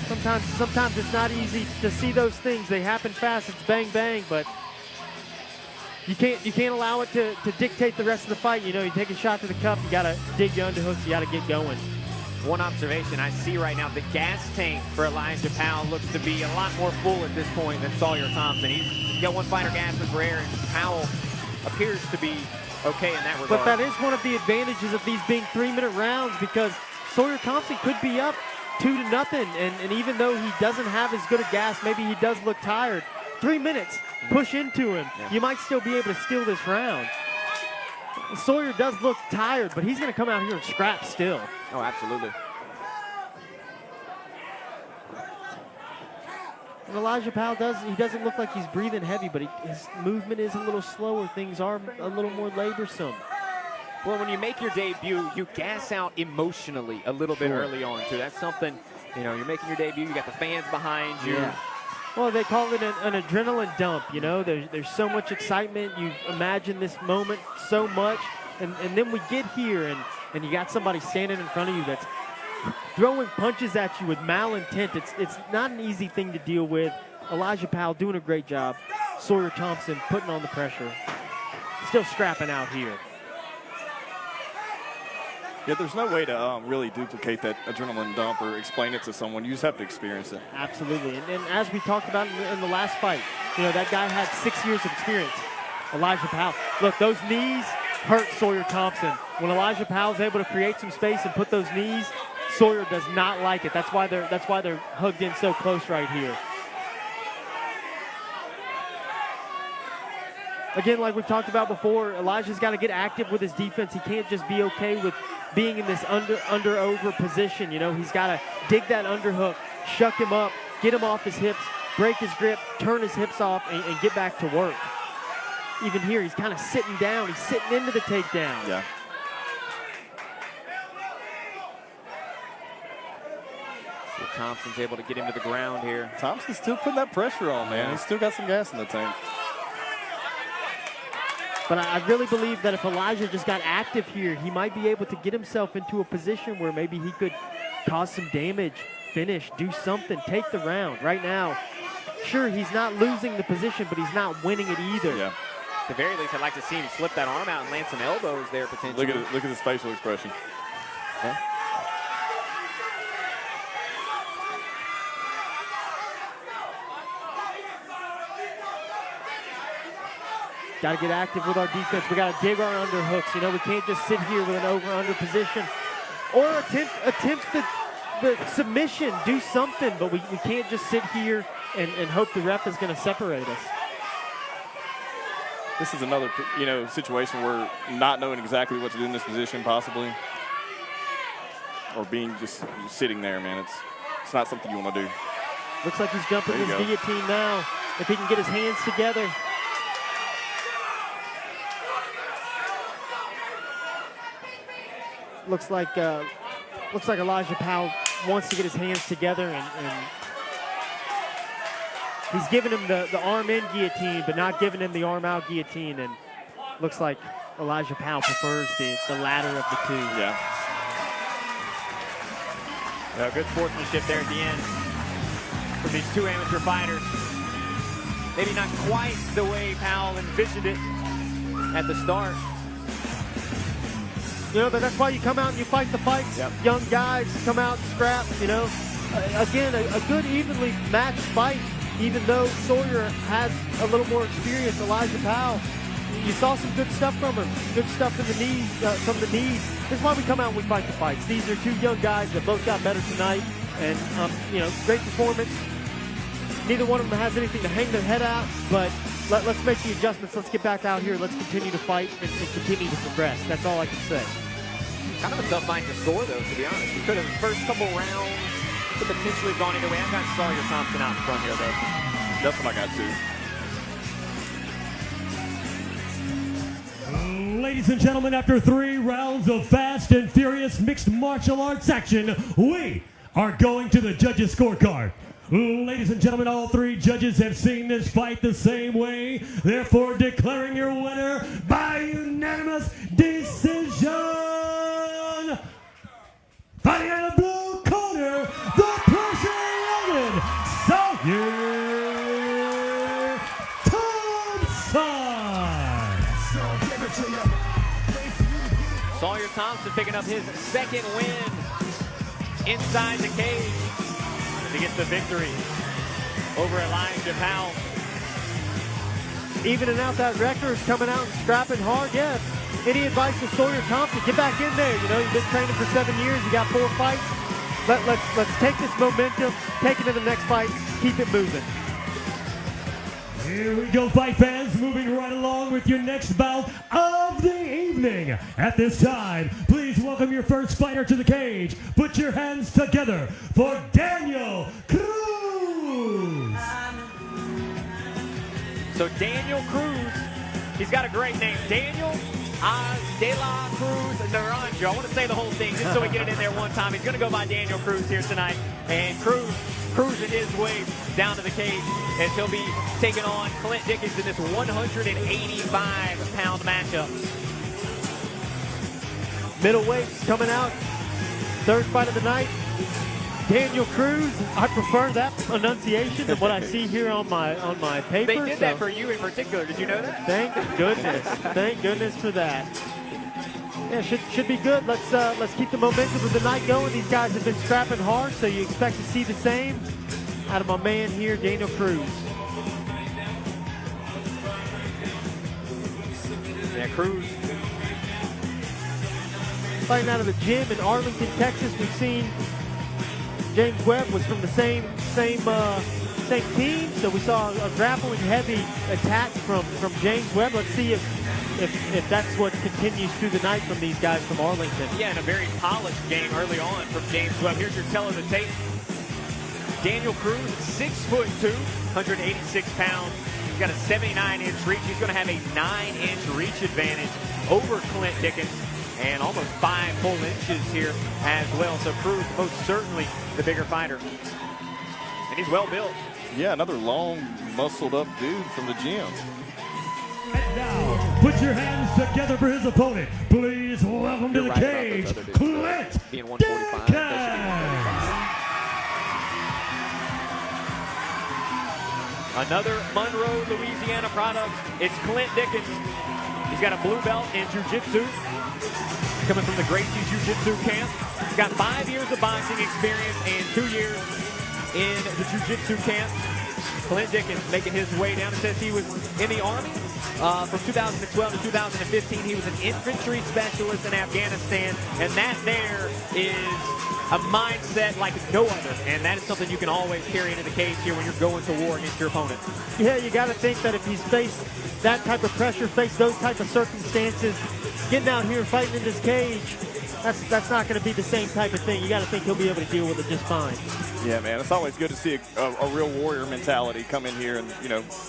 Sometimes it's not easy to see those things. They happen fast. It's bang bang, but you can't allow it to dictate the rest of the fight. You know, you take a shot to the cup, you got to dig your underhooks, you got to get going. One observation I see right now, the gas tank for Elijah Powell looks to be a lot more full at this point than Sawyer Thompson. He's got one fighter gasping for air, and Powell appears to be okay in that regard. But that is one of the advantages of these being 3-minute rounds, because Sawyer Thompson could be up 2-0, and even though he doesn't have as good a gas, maybe he does look tired. 3 minutes, push into him. Yeah. You might still be able to steal this round. Sawyer does look tired, but he's going to come out here and scrap still. Oh, absolutely. And Elijah Powell doesn't look like he's breathing heavy, but his movement is a little slower. Things are a little more laborsome. Well, when you make your debut, you gas out emotionally a little bit early on, too. That's something, you know, you're making your debut, you got the fans behind you. Yeah. Well, they call it an adrenaline dump, you know. There's so much excitement. You've imagined this moment so much, and then we get here, and you got somebody standing in front of you that's throwing punches at you with malintent. It's not an easy thing to deal with. Elijah Powell doing a great job. Sawyer Thompson putting on the pressure. Still scrapping out here. Yeah, there's no way to really duplicate that adrenaline dump or explain it to someone. You just have to experience it. Absolutely. And as we talked about in the last fight, you know, that guy had 6 years of experience. Elijah Powell. Look, those knees hurt Sawyer Thompson. When Elijah Powell's able to create some space and put those knees, Sawyer does not like it. That's why they're hugged in so close right here. Again, like we've talked about before, Elijah's got to get active with his defense. He can't just be okay with being in this under-over position. You know, he's got to dig that underhook, shuck him up, get him off his hips, break his grip, turn his hips off, and get back to work. Even here, he's kind of sitting down. He's sitting into the takedown. Yeah. So Thompson's able to get him to the ground here. Thompson's still putting that pressure on, man. He's still got some gas in the tank. But I really believe that if Elijah just got active here, he might be able to get himself into a position where maybe he could cause some damage, finish, do something, take the round. Right now, sure, he's not losing the position, but he's not winning it either. Yeah. At the very least, I'd like to see him slip that arm out and land some elbows there potentially. Look at his facial expression. Huh? Got to get active with our defense. We got to dig our underhooks. You know, we can't just sit here with an over-under position or attempt the submission, do something, but we can't just sit here and hope the ref is going to separate us. This is another, situation where not knowing exactly what to do in this position, possibly, or being just sitting there, man. It's not something you want to do. Looks like he's jumping his guillotine now. If he can get his hands together. Looks like Elijah Powell wants to get his hands together, and he's giving him the arm in guillotine, but not giving him the arm out guillotine. And looks like Elijah Powell prefers the latter of the two. Yeah. Well, good sportsmanship there at the end for these two amateur fighters. Maybe not quite the way Powell envisioned it at the start. You know, but that's why you come out and you fight the fights. Yep. Young guys come out and scrap, you know. Again, a good evenly matched fight, even though Sawyer has a little more experience. Elijah Powell, you saw some good stuff from him. Good stuff in the knees, from the knees. This is why we come out and we fight the fights. These are two young guys that both got better tonight. And, great performance. Neither one of them has anything to hang their head out, but let's make the adjustments. Let's get back out here. Let's continue to fight and continue to progress. That's all I can say. Kind of a tough fight to score, though, to be honest. You could have, the first couple rounds, could potentially have gone either way. I've got Sawyer Thompson out in front here, though. That's what I got, too. Ladies and gentlemen, after 3 rounds of fast and furious mixed martial arts action, we are going to the judges' scorecard. Ladies and gentlemen, all 3 judges have seen this fight the same way, therefore declaring your winner by unanimous decision. Fighting out of the blue corner, the pressure-loaded Sawyer Thompson. Sawyer Thompson picking up his second win inside the cage to get the victory over Elijah Powell. Evening out that record is coming out and scrapping hard, yes. Any advice to Sawyer Thompson? Get back in there. You know, you've been training for 7 years. You got 4 fights. Let's take this momentum, take it to the next fight, keep it moving. Here we go, fight fans, moving right along with your next bout of the evening. At this time, please welcome your first fighter to the cage. Put your hands together for Daniel Cruz. So Daniel Cruz, he's got a great name. Daniel De La Cruz Naranjo. I want to say the whole thing just so we get it in there one time. He's going to go by Daniel Cruz here tonight. And Cruz cruising his way down to the cage as he'll be taking on Clint Dickens in this 185-pound matchup. Middleweight coming out. Third fight of the night. Daniel Cruz. I prefer that pronunciation than what I see here on my paper. They did that for you in particular. Did you know that? Thank goodness. Thank goodness for that. Yeah, should be good. Let's keep the momentum of the night going. These guys have been scrapping hard, so you expect to see the same out of my man here, Daniel Cruz. Yeah, Cruz. Fighting out of the gym in Arlington, Texas. We've seen James Webb was from the same team, so we saw a grappling heavy attack from James Webb. Let's see if that's what continues through the night from these guys from Arlington. Yeah, and a very polished game early on from James Webb. Here's your tell of the tape. Daniel Cruz, 6'2", 186 pounds. He's got a 79-inch reach. He's going to have a 9-inch reach advantage over Clint Dickens. and almost 5 full inches here as well. So Cruz most certainly the bigger fighter. And he's well built. Yeah, another long, muscled up dude from the gym. And now, put your hands together for his opponent. Please welcome to the cage, Clint being 145. Another Monroe, Louisiana product. It's Clint Dickens. He's got a blue belt in jiu-jitsu, coming from the Gracie Jiu-Jitsu camp. He's got 5 years of boxing experience and 2 years in the jiu-jitsu camp. Clint Dickens making his way down. It says he was in the Army from 2012 to 2015. He was an infantry specialist in Afghanistan, and that there is a mindset like no other, and that is something you can always carry into the cage here when you're going to war against your opponent. Yeah, you got to think that if he's faced that type of pressure, faced those type of circumstances, getting out here and fighting in this cage, that's not going to be the same type of thing. You got to think he'll be able to deal with it just fine. Yeah, man, it's always good to see a real warrior mentality come in here, and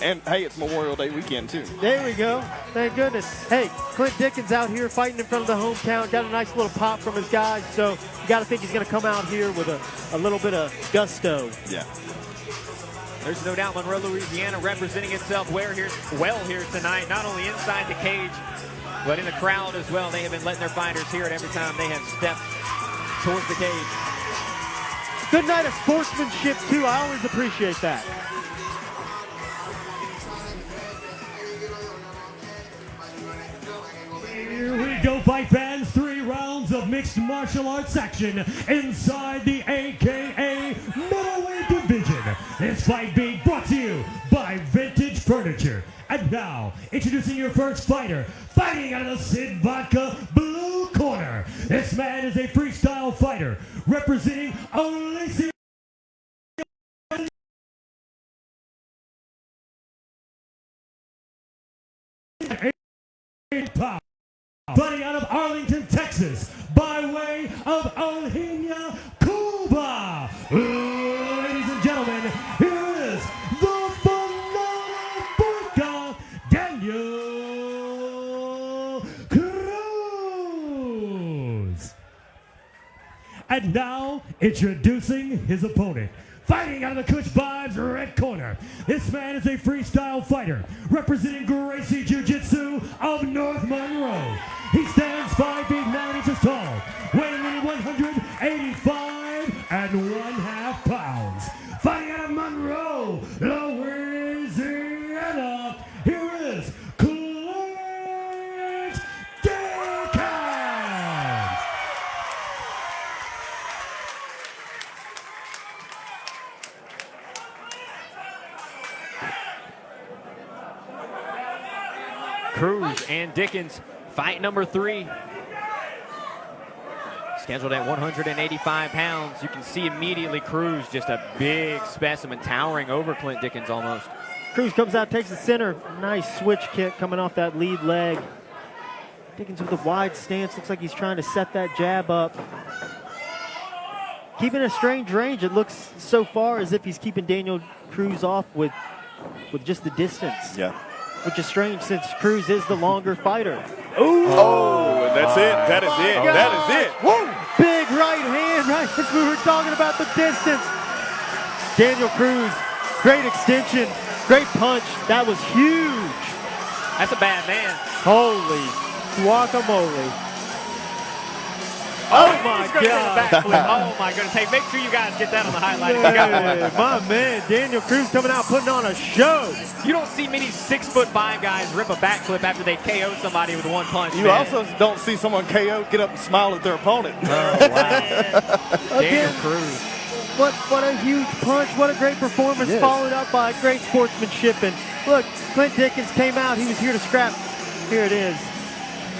and hey, it's Memorial Day weekend too. There we go. Thank goodness. Hey, Clint Dickens out here fighting in front of the hometown. Got a nice little pop from his guys, so you got to think he's going to come out here with a little bit of gusto. Yeah. There's no doubt Monroe, Louisiana representing itself well here tonight, not only inside the cage, but in the crowd as well. They have been letting their fighters hear it every time they have stepped towards the cage. Good night of sportsmanship, too. I always appreciate that. Here we go, fight fans. 3 rounds of mixed martial arts action inside the AKA middleweight division. This fight being brought to you by Vintage Furniture. And now, introducing your first fighter, fighting out of the Sid Vodka blue corner. This man is a freestyle fighter representing Alicia. Fighting out of Arlington, Texas, by way of Alhenia, Cuba. Ladies and gentlemen, here is the phenomenal Daniel Cruz. And now, introducing his opponent. Fighting out of the Kush Vibes red corner. This man is a freestyle fighter representing Gracie Jiu-Jitsu of North Monroe. He stands 5 feet 9 inches tall, weighing in 185.5 pounds. Fighting out of Monroe, Louisiana, here is Clint Dickens. Cruz and Dickens, fight number 3. Scheduled at 185 pounds. You can see immediately Cruz, just a big specimen, towering over Clint Dickens almost. Cruz comes out, takes the center. Nice switch kick coming off that lead leg. Dickens with a wide stance. Looks like he's trying to set that jab up. Keeping a strange range. It looks so far as if he's keeping Daniel Cruz off with just the distance. Yeah. Which is strange since Cruz is the longer fighter. Oh, and that's it. That is it. God. That is it. Woo! Big right hand, right as we were talking about the distance. Daniel Cruz, great extension, great punch. That was huge. That's a bad man. Holy guacamole. Oh my God. Oh my goodness. Hey, make sure you guys get that on the highlight. Hey, my man, Daniel Cruz coming out putting on a show. You don't see many 6'5" guys rip a backflip after they KO somebody with one punch. You also don't see someone KO get up and smile at their opponent. Oh, wow. Daniel Cruz. What a huge punch. What a great performance, followed up by great sportsmanship. And look, Clint Dickens came out. He was here to scrap. Here it is.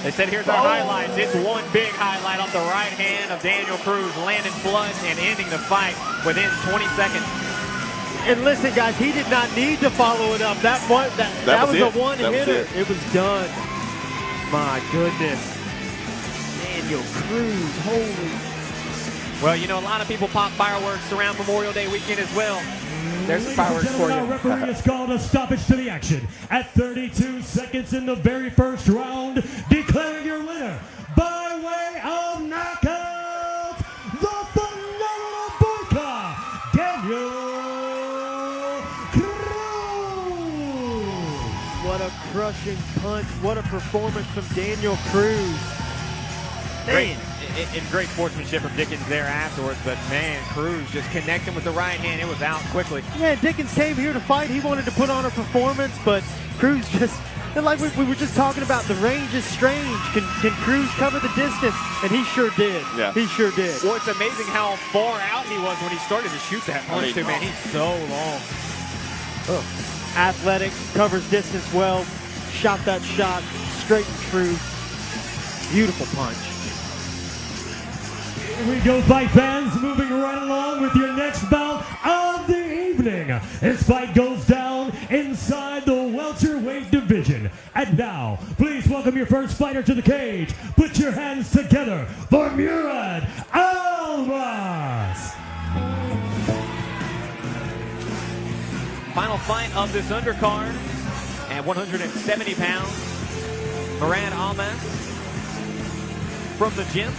They said here's our highlights. It's one big highlight off the right hand of Daniel Cruz, landing flush and ending the fight within 20 seconds. And listen, guys, he did not need to follow it up. That was a one-hitter. It was done. My goodness. Daniel Cruz, holy. Well, you know, a lot of people pop fireworks around Memorial Day weekend as well. There's the fireworks for you. Our referee has called a stoppage to the action at 32 seconds in the very first round, declaring your winner by crushing punch. What a performance from Daniel Cruz. Great, and great sportsmanship from Dickens there afterwards, but man, Cruz just connecting with the right hand. It was out quickly. Yeah, Dickens came here to fight. He wanted to put on a performance, but Cruz just, like we were just talking about, the range is strange. Can Cruz cover the distance? And he sure did. Yeah. He sure did. Well, it's amazing how far out he was when he started to shoot that punch, too, man. He's so long. Athletic, covers distance well, shot that shot straight and true. Beautiful punch. Here we go, fight fans, moving right along with your next bout of the evening. This fight goes down inside the welterweight division. And now, please welcome your first fighter to the cage. Put your hands together for Murad Almas. Final fight of this undercard at 170 pounds. Murad Almas from the gym.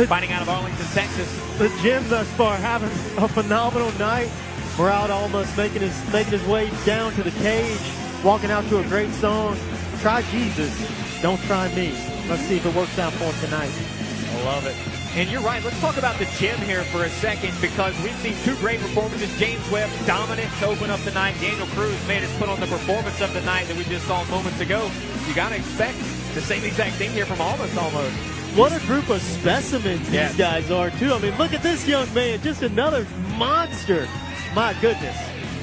Fighting out of Arlington, Texas. The gym thus far having a phenomenal night. Murad almost making his way down to the cage, walking out to a great song. Try Jesus, don't try me. Let's see if it works out for him tonight. I love it. And you're right, let's talk about the gym here for a second, because we've seen two great performances. James Webb dominant to open up the night. Daniel Cruz made us put on the performance of the night that we just saw moments ago. You got to expect the same exact thing here from Almas almost. What a group of specimens these guys are, too. I mean, look at this young man, just another monster. My goodness.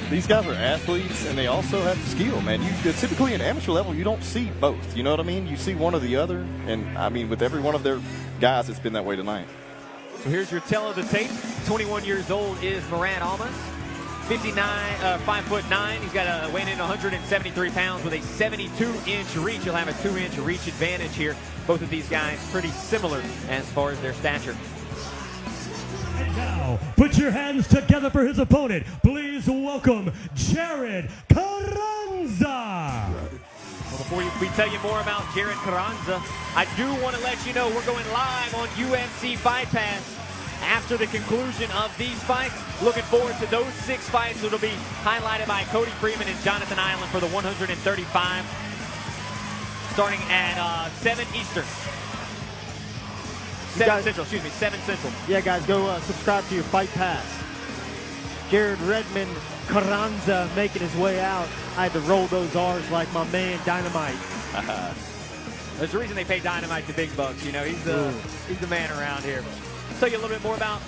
These guys are athletes, and they also have skill, man. Typically in amateur level, you don't see both. You know what I mean? You see one or the other, and I mean, with every one of their guys, it's been that way tonight. So here's your tell of the tape. 21 years old is Murad Almas. 5'9". He's got a weighing in 173 pounds with a 72-inch reach. He'll have a 2-inch reach advantage here. Both of these guys pretty similar as far as their stature. And now, put your hands together for his opponent. Please welcome Jared Carranza. Well, before we tell you more about Jared Carranza, I do want to let you know we're going live on UFC Fight Pass after the conclusion of these fights. Looking forward to those 6 fights. It'll be highlighted by Cody Freeman and Jonathan Island for the 135, starting at 7 Eastern. 7 Central, 7 Central. Yeah, guys, go subscribe to your Fight Pass. Jared Redmond Carranza making his way out. I had to roll those R's like my man Dynamite. There's a reason they pay Dynamite the big bucks. You know, he's the man around here. Tell you a little bit more about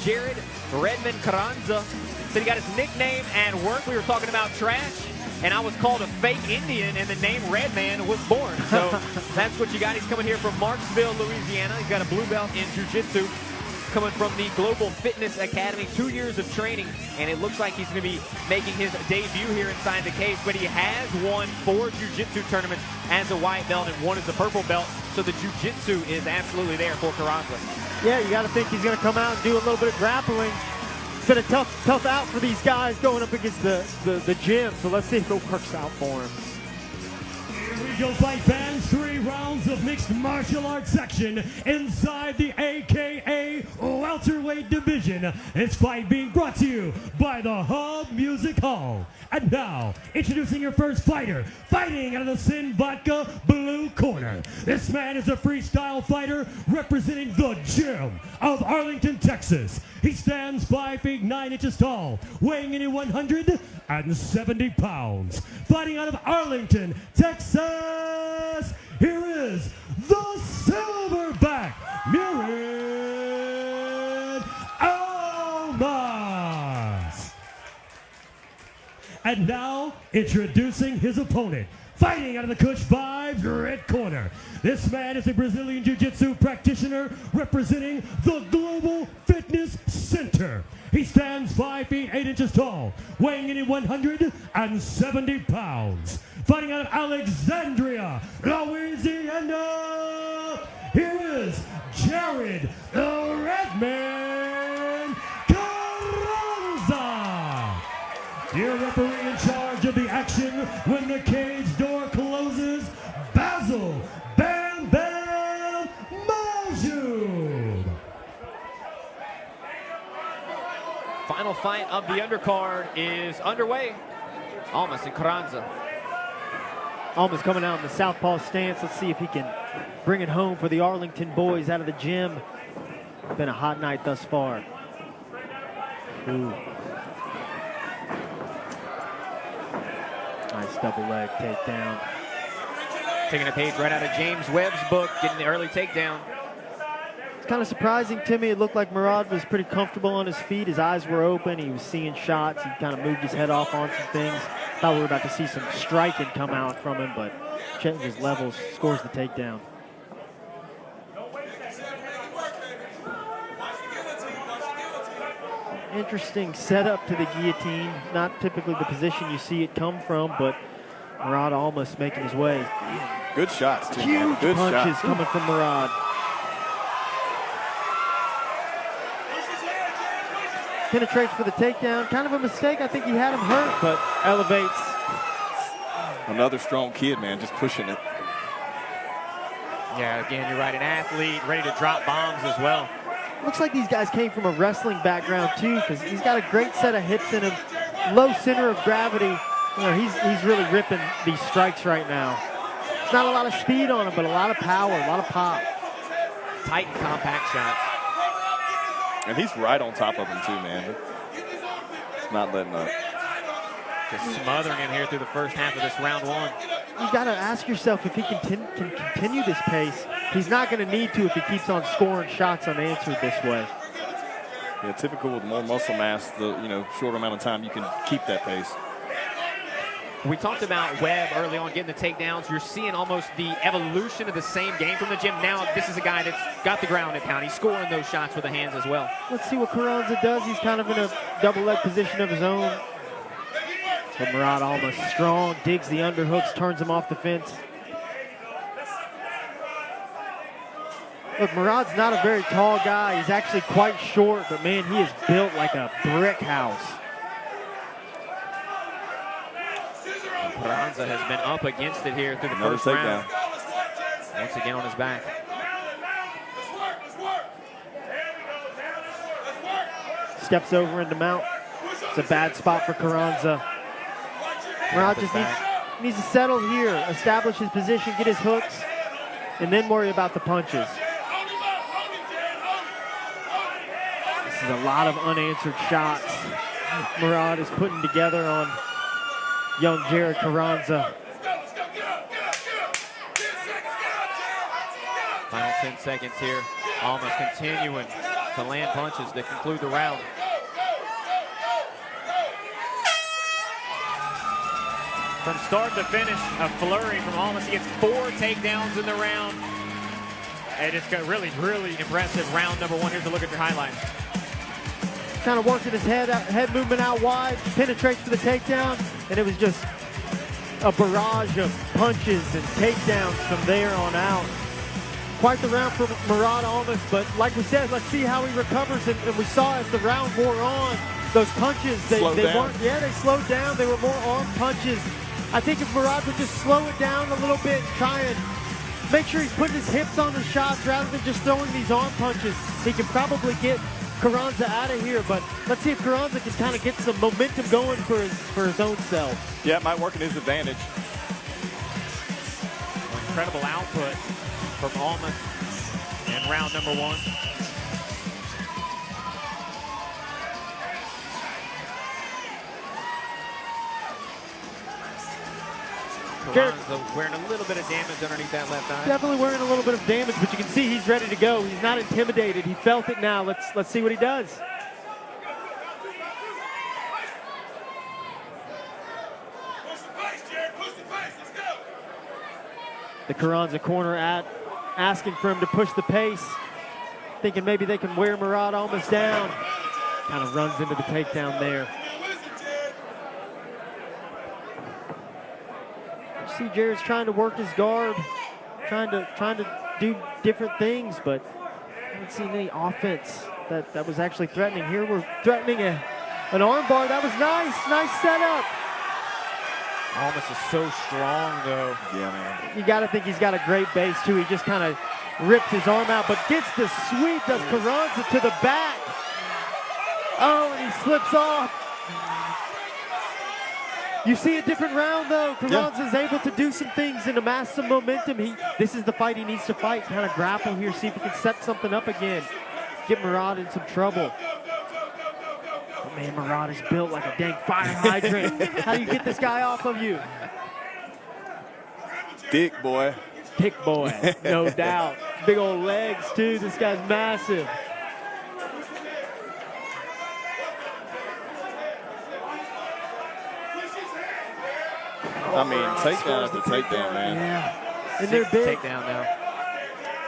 Jared Redmond Carranza. Said he got his nickname at work. We were talking about trash, and I was called a fake Indian, and the name Redman was born. So that's what you got. He's coming here from Marksville, Louisiana. He's got a blue belt in jiu-jitsu, coming from the Global Fitness Academy. 2 years of training, and it looks like he's going to be making his debut here inside the cage. But he has won 4 jiu-jitsu tournaments as a white belt and 1 as a purple belt. So the jiu-jitsu is absolutely there for Carranza. Yeah, you got to think he's going to come out and do a little bit of grappling. It's been a tough out for these guys going up against the gym. So let's see if it works out for him. Here we go, fight fans. 3 rounds of mixed martial arts action inside the AKA welterweight division. This fight being brought to you by the Hub Music Hall. And now, introducing your first fighter, fighting out of the Sin Vodka blue corner. This man is a freestyle fighter representing the gym of Arlington, Texas. He stands 5 feet 9 inches tall, weighing in at 170 pounds. Fighting out of Arlington, Texas, here is the silverback, Murad Almas. And now, introducing his opponent, fighting out of the Kush 5 red corner. This man is a Brazilian Jiu-Jitsu practitioner representing the Global Fitness Center. He stands 5 feet 8 inches tall, weighing in at 170 pounds. Fighting out of Alexandria, Louisiana, here is Jared Redman Carranza. Your referee in charge of the action when the cage door closes, Basil Bam Bam Majub. Final fight of the undercard is underway. Almas and Carranza. Almost coming out in the southpaw stance. Let's see if he can bring it home for the Arlington boys out of the gym. Been a hot night thus far. Ooh. Nice double leg takedown. Taking a page right out of James Webb's book, getting the early takedown. It's kind of surprising to me. It looked like Murad was pretty comfortable on his feet. His eyes were open. He was seeing shots. He kind of moved his head off on some things. Thought we were about to see some striking come out from him, but changes levels, scores the takedown. Interesting setup to the guillotine. Not typically the position you see it come from, but Murad almost making his way. Good shots, too, Huge man. Good punches shots. coming from Murad. Penetrates for the takedown. Kind of a mistake. I think he had him hurt, but elevates. Another strong kid, man, just pushing it. Yeah, again, you're right, an athlete, ready to drop bombs as well. Looks like these guys came from a wrestling background too, because he's got a great set of hips in him. Low center of gravity. You know, he's really ripping these strikes right now. It's not a lot of speed on him, but a lot of power, a lot of pop. Tight and compact shots. And he's right on top of him too, man. He's not letting up. Just smothering him here through the first half of this round one. You got to ask yourself if he can continue this pace. He's not going to need to if he keeps on scoring shots unanswered this way. Yeah, typical with more muscle mass, the short amount of time you can keep that pace. We talked about Webb early on getting the takedowns. You're seeing almost the evolution of the same game from the gym. Now this is a guy that's got the ground and pound. He's scoring those shots with the hands as well. Let's see what Carranza does. He's kind of in a double leg position of his own. But Murad almost strong, digs the underhooks, turns him off the fence. Look, Murad's not a very tall guy. He's actually quite short, but man, he is built like a brick house. Carranza has been up against it here through the first round. Once again on his back. Steps over into mount. It's a bad spot for Carranza. Murad just needs to settle here, establish his position, get his hooks, and then worry about the punches. This is a lot of unanswered shots Murad is putting together on young Jared Carranza. Final 10 seconds here. Almost continuing to land punches to conclude the round. From start to finish, a flurry from Almas. He gets 4 takedowns in the round. And it's got really, really impressive round number one. Here's a look at your highlights. Kind of working his head movement out wide, penetrates for the takedown, and it was just a barrage of punches and takedowns from there on out. Quite the round for Murad Almas, but like we said, let's see how he recovers. And we saw as the round wore on, those punches, they slowed down. They were more arm punches. I think if Murad would just slow it down a little bit and try and make sure he's putting his hips on his shots rather than just throwing these arm punches, he can probably get Carranza out of here. But let's see if Carranza can kind of get some momentum going for his own self. Yeah, it might work in his advantage. Incredible output from Almas in round number one. Carranza wearing a little bit of damage underneath that left eye. Definitely wearing a little bit of damage, but you can see he's ready to go. He's not intimidated. He felt it now. Let's see what he does. The Carranza corner asking for him to push the pace, thinking maybe they can wear Murad almost down. Kind of runs into the takedown there. You see Jared's trying to work his guard, trying to do different things, but I haven't seen any offense that was actually threatening. Here we're threatening an arm bar. That was nice setup. Almas is so strong, though. Yeah, man. You got to think he's got a great base, too. He just kind of rips his arm out, but gets the sweep, does Carranza to the back. Oh, and he slips off. You see a different round, though. Carranza is able to do some things and amass some momentum. This is the fight he needs to fight. Kind of grapple here, see if he can set something up again. Get Murad in some trouble. Oh, man, Murad is built like a dang fire hydrant. How do you get this guy off of you? Thick boy. Thick boy, no doubt. Big old legs, too. This guy's massive. I mean, takedown after takedown, man. Yeah, and they're big. Takedown now.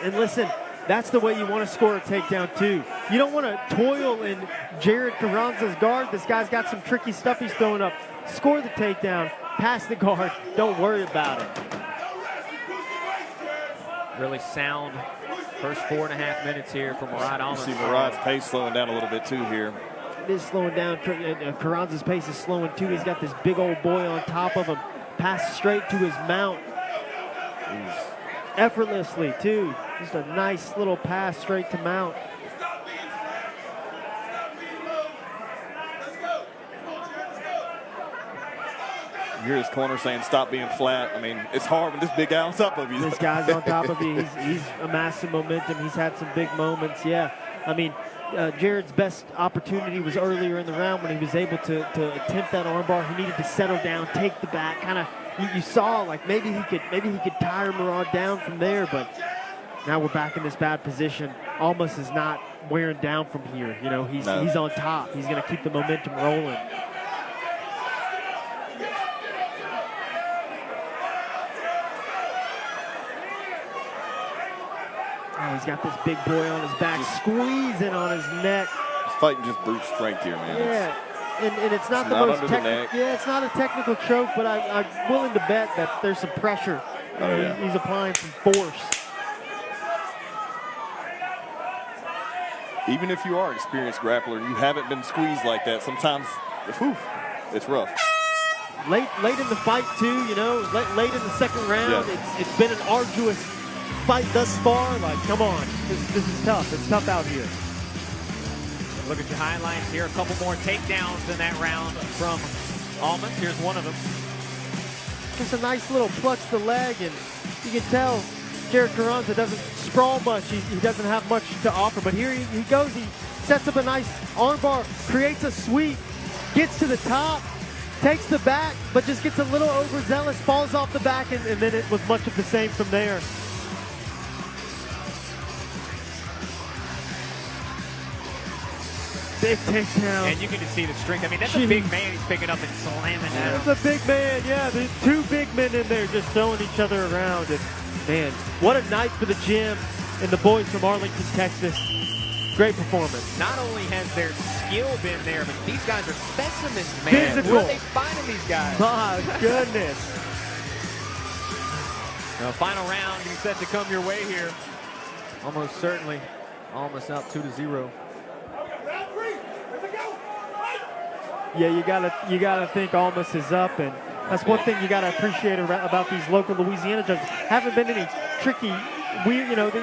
And listen, that's the way you want to score a takedown, too. You don't want to toil in Jared Carranza's guard. This guy's got some tricky stuff he's throwing up. Score the takedown, pass the guard, don't worry about it. Really sound first 4.5 minutes here for Murad. You see Murad's pace slowing down a little bit, too, here. It is slowing down. Carranza's pace is slowing, too. He's got this big old boy on top of him. Pass straight to his mount. Effortlessly, too. Just a nice little pass straight to mount. You hear his corner saying, stop being flat. I mean, it's hard when this big guy on top of you. This guy's on top of you. He's amassing momentum. He's had some big moments, yeah. I mean, Jared's best opportunity was earlier in the round when he was able to attempt that armbar. He needed to settle down, take the back, kind of. You saw like maybe he could tire Murad down from there, but now we're back in this bad position. Almost is not wearing down from here. You know, he's on top. He's going to keep the momentum rolling. Oh, he's got this big boy on his back, squeezing on his neck. He's fighting just brute strength here, man. Yeah, and it's not the most technical. Yeah, it's not a technical choke, but I'm willing to bet that there's some pressure. He's applying some force. Even if you are an experienced grappler, you haven't been squeezed like that. Sometimes, it's rough. Late in the fight too, you know, late in the second round. Yeah. It's been an arduous fight thus far. Like, come on, this is tough. It's tough out here. Look at your highlights here. A couple more takedowns in that round from Almond. Here's one of them. Just a nice little clutch to the leg, and you can tell Jared Carranza doesn't sprawl much. He doesn't have much to offer, but here he goes. He sets up a nice armbar, creates a sweep, gets to the top, takes the back, but just gets a little overzealous, falls off the back, and then it was much of the same from there. Big takedown. And you can just see the strength. I mean, that's a big man he's picking up and slamming down. That's a big man, yeah. There's two big men in there just throwing each other around. And, man, what a night for the gym and the boys from Arlington, Texas. Great performance. Not only has their skill been there, but these guys are specimens, man. Physical. Where are they finding these guys? My goodness. The final round is set to come your way here. Almost certainly. Almost up 2-0. Yeah, you gotta think Almas is up, and that's one thing you gotta appreciate about these local Louisiana judges. Haven't been any tricky,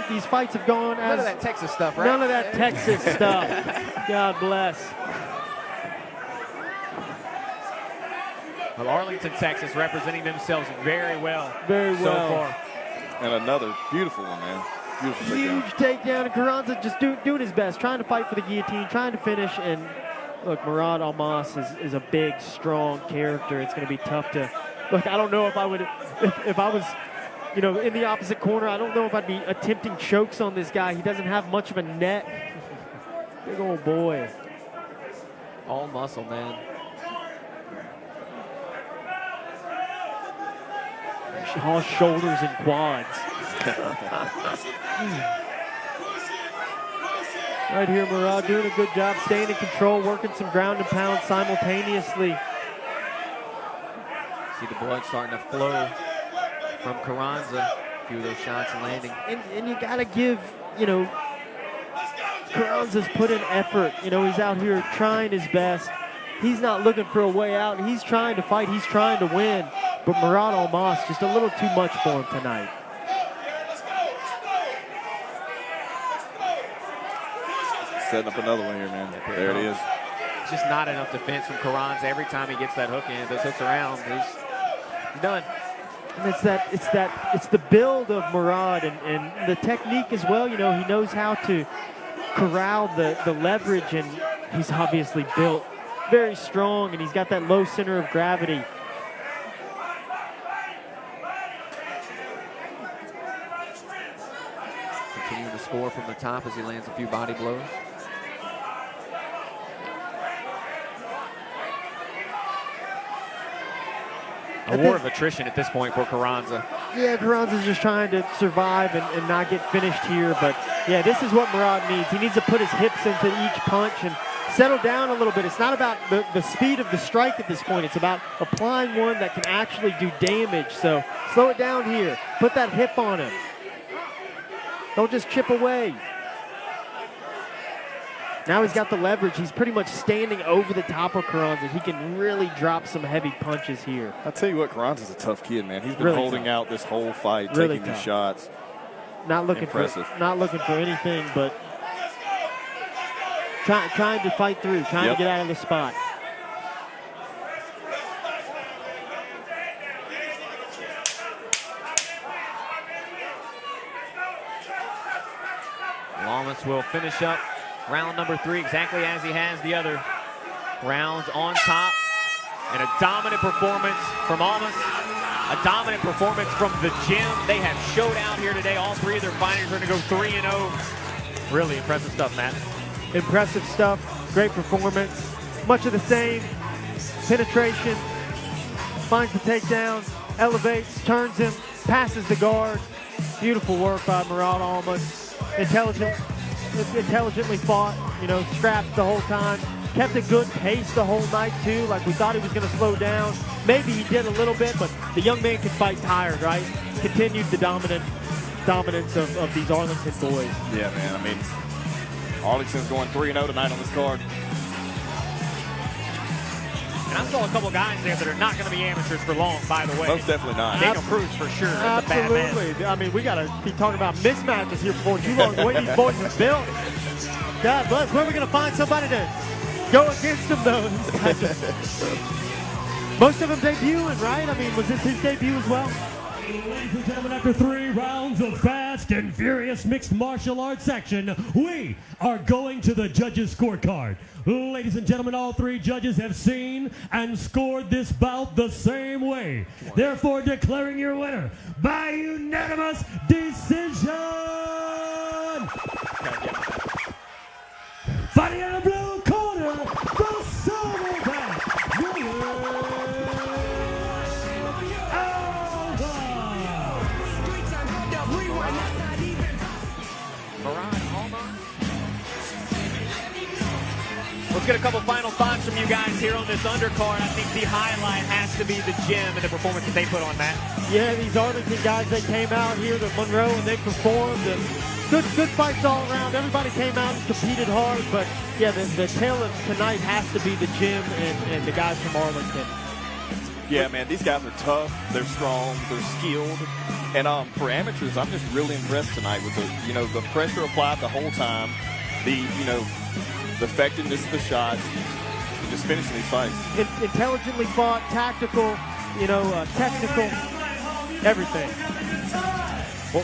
these fights have gone as... None of that Texas stuff, right? None of that Texas stuff. God bless. Well, Arlington, Texas representing themselves very well. Very well. So far. And another beautiful one, man. Beautiful huge takedown, and Carranza just doing his best, trying to fight for the guillotine, trying to finish, and look, Murad Almas is a big, strong character. It's going to be tough to look. I don't know if I would, if I was, in the opposite corner. I don't know if I'd be attempting chokes on this guy. He doesn't have much of a neck. Big old boy. All muscle, man. All shoulders and quads. Right here, Murad doing a good job staying in control, working some ground and pound simultaneously. See the blood starting to flow from Carranza. A few of those shots landing. And you got to give, Carranza's put in effort. He's out here trying his best. He's not looking for a way out. He's trying to fight. He's trying to win. But Murad Almas, just a little too much for him tonight. Setting up another one here, man. There it is. just not enough defense from Carranza. Every time he gets that hook in, those hooks around, he's done. And it's the build of Murad and the technique as well. You know, he knows how to corral the leverage, and he's obviously built very strong, and he's got that low center of gravity. Continuing to score from the top as he lands a few body blows. A war of attrition at this point for Carranza. Yeah, Carranza's just trying to survive and not get finished here. But, yeah, this is what Murad needs. He needs to put his hips into each punch and settle down a little bit. It's not about the speed of the strike at this point. It's about applying one that can actually do damage. So slow it down here. Put that hip on him. Don't just chip away. Now he's got the leverage. He's pretty much standing over the top of Carranza. He can really drop some heavy punches here. I'll tell you what, Carranza's a tough kid, man. He's been Really holding tough. out this whole fight, Really taking these tough. shots. Not looking Impressive. for anything but trying to fight through, trying to get out of the spot. Lamas will finish up round number 3 exactly as he has the other rounds on top. And a dominant performance from Almas. A dominant performance from the gym. They have showed out here today. All 3 of their fighters are going to go 3-0. Really impressive stuff, Matt. Impressive stuff. Great performance. Much of the same. Penetration. Finds the takedown. Elevates. Turns him. Passes the guard. Beautiful work by Murad Almas. Intelligently fought. You know, scrapped the whole time. Kept a good pace the whole night, too. Like, we thought he was going to slow down. Maybe he did a little bit, but the young man can fight tired, right? Continued the dominance of these Arlington boys. Yeah, man. I mean, Arlington's going 3-0 tonight on this card. And I saw a couple guys there that are not going to be amateurs for long, by the way. Most definitely not. Daniel Cruz, for sure. That's a bad man. Absolutely. I mean, we got to be talking about mismatches here before too long. The way these boys have built. God bless. Where are we going to find somebody to go against them, though? Most of them debuting, right? I mean, was this his debut as well? Ladies and gentlemen, after 3 rounds of fast and furious mixed martial arts action, we are going to the judges' scorecard. Ladies and gentlemen, all 3 judges have seen and scored this bout the same way. Therefore, declaring your winner by unanimous decision. Fighting in the blue corner, the silverback, Let's get a couple final thoughts from you guys here on this undercard. I think the highlight has to be the gym and the performance that they put on, Matt. Yeah, these Arlington guys, they came out here to Monroe and they performed. And good fights all around. Everybody came out and competed hard. But, yeah, the tail of tonight has to be the gym and the guys from Arlington. Yeah, man, these guys are tough. They're strong. They're skilled. And for amateurs, I'm just really impressed tonight with the pressure applied the whole time. The effectiveness of the shots, and just finishing these fights. Intelligently fought, tactical, technical, everything. Well,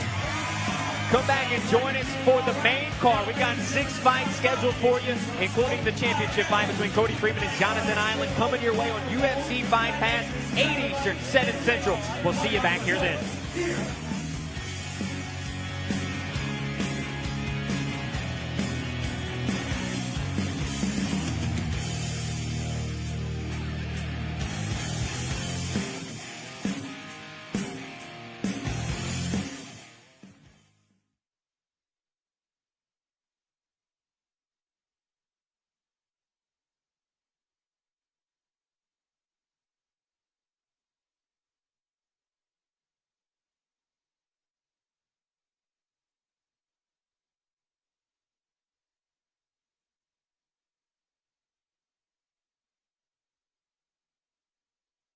come back and join us for the main card. We've got 6 fights scheduled for you, including the championship fight between Cody Freeman and Jonathan Island, coming your way on UFC Fight Pass, 8 Eastern, 7 Central. We'll see you back here then.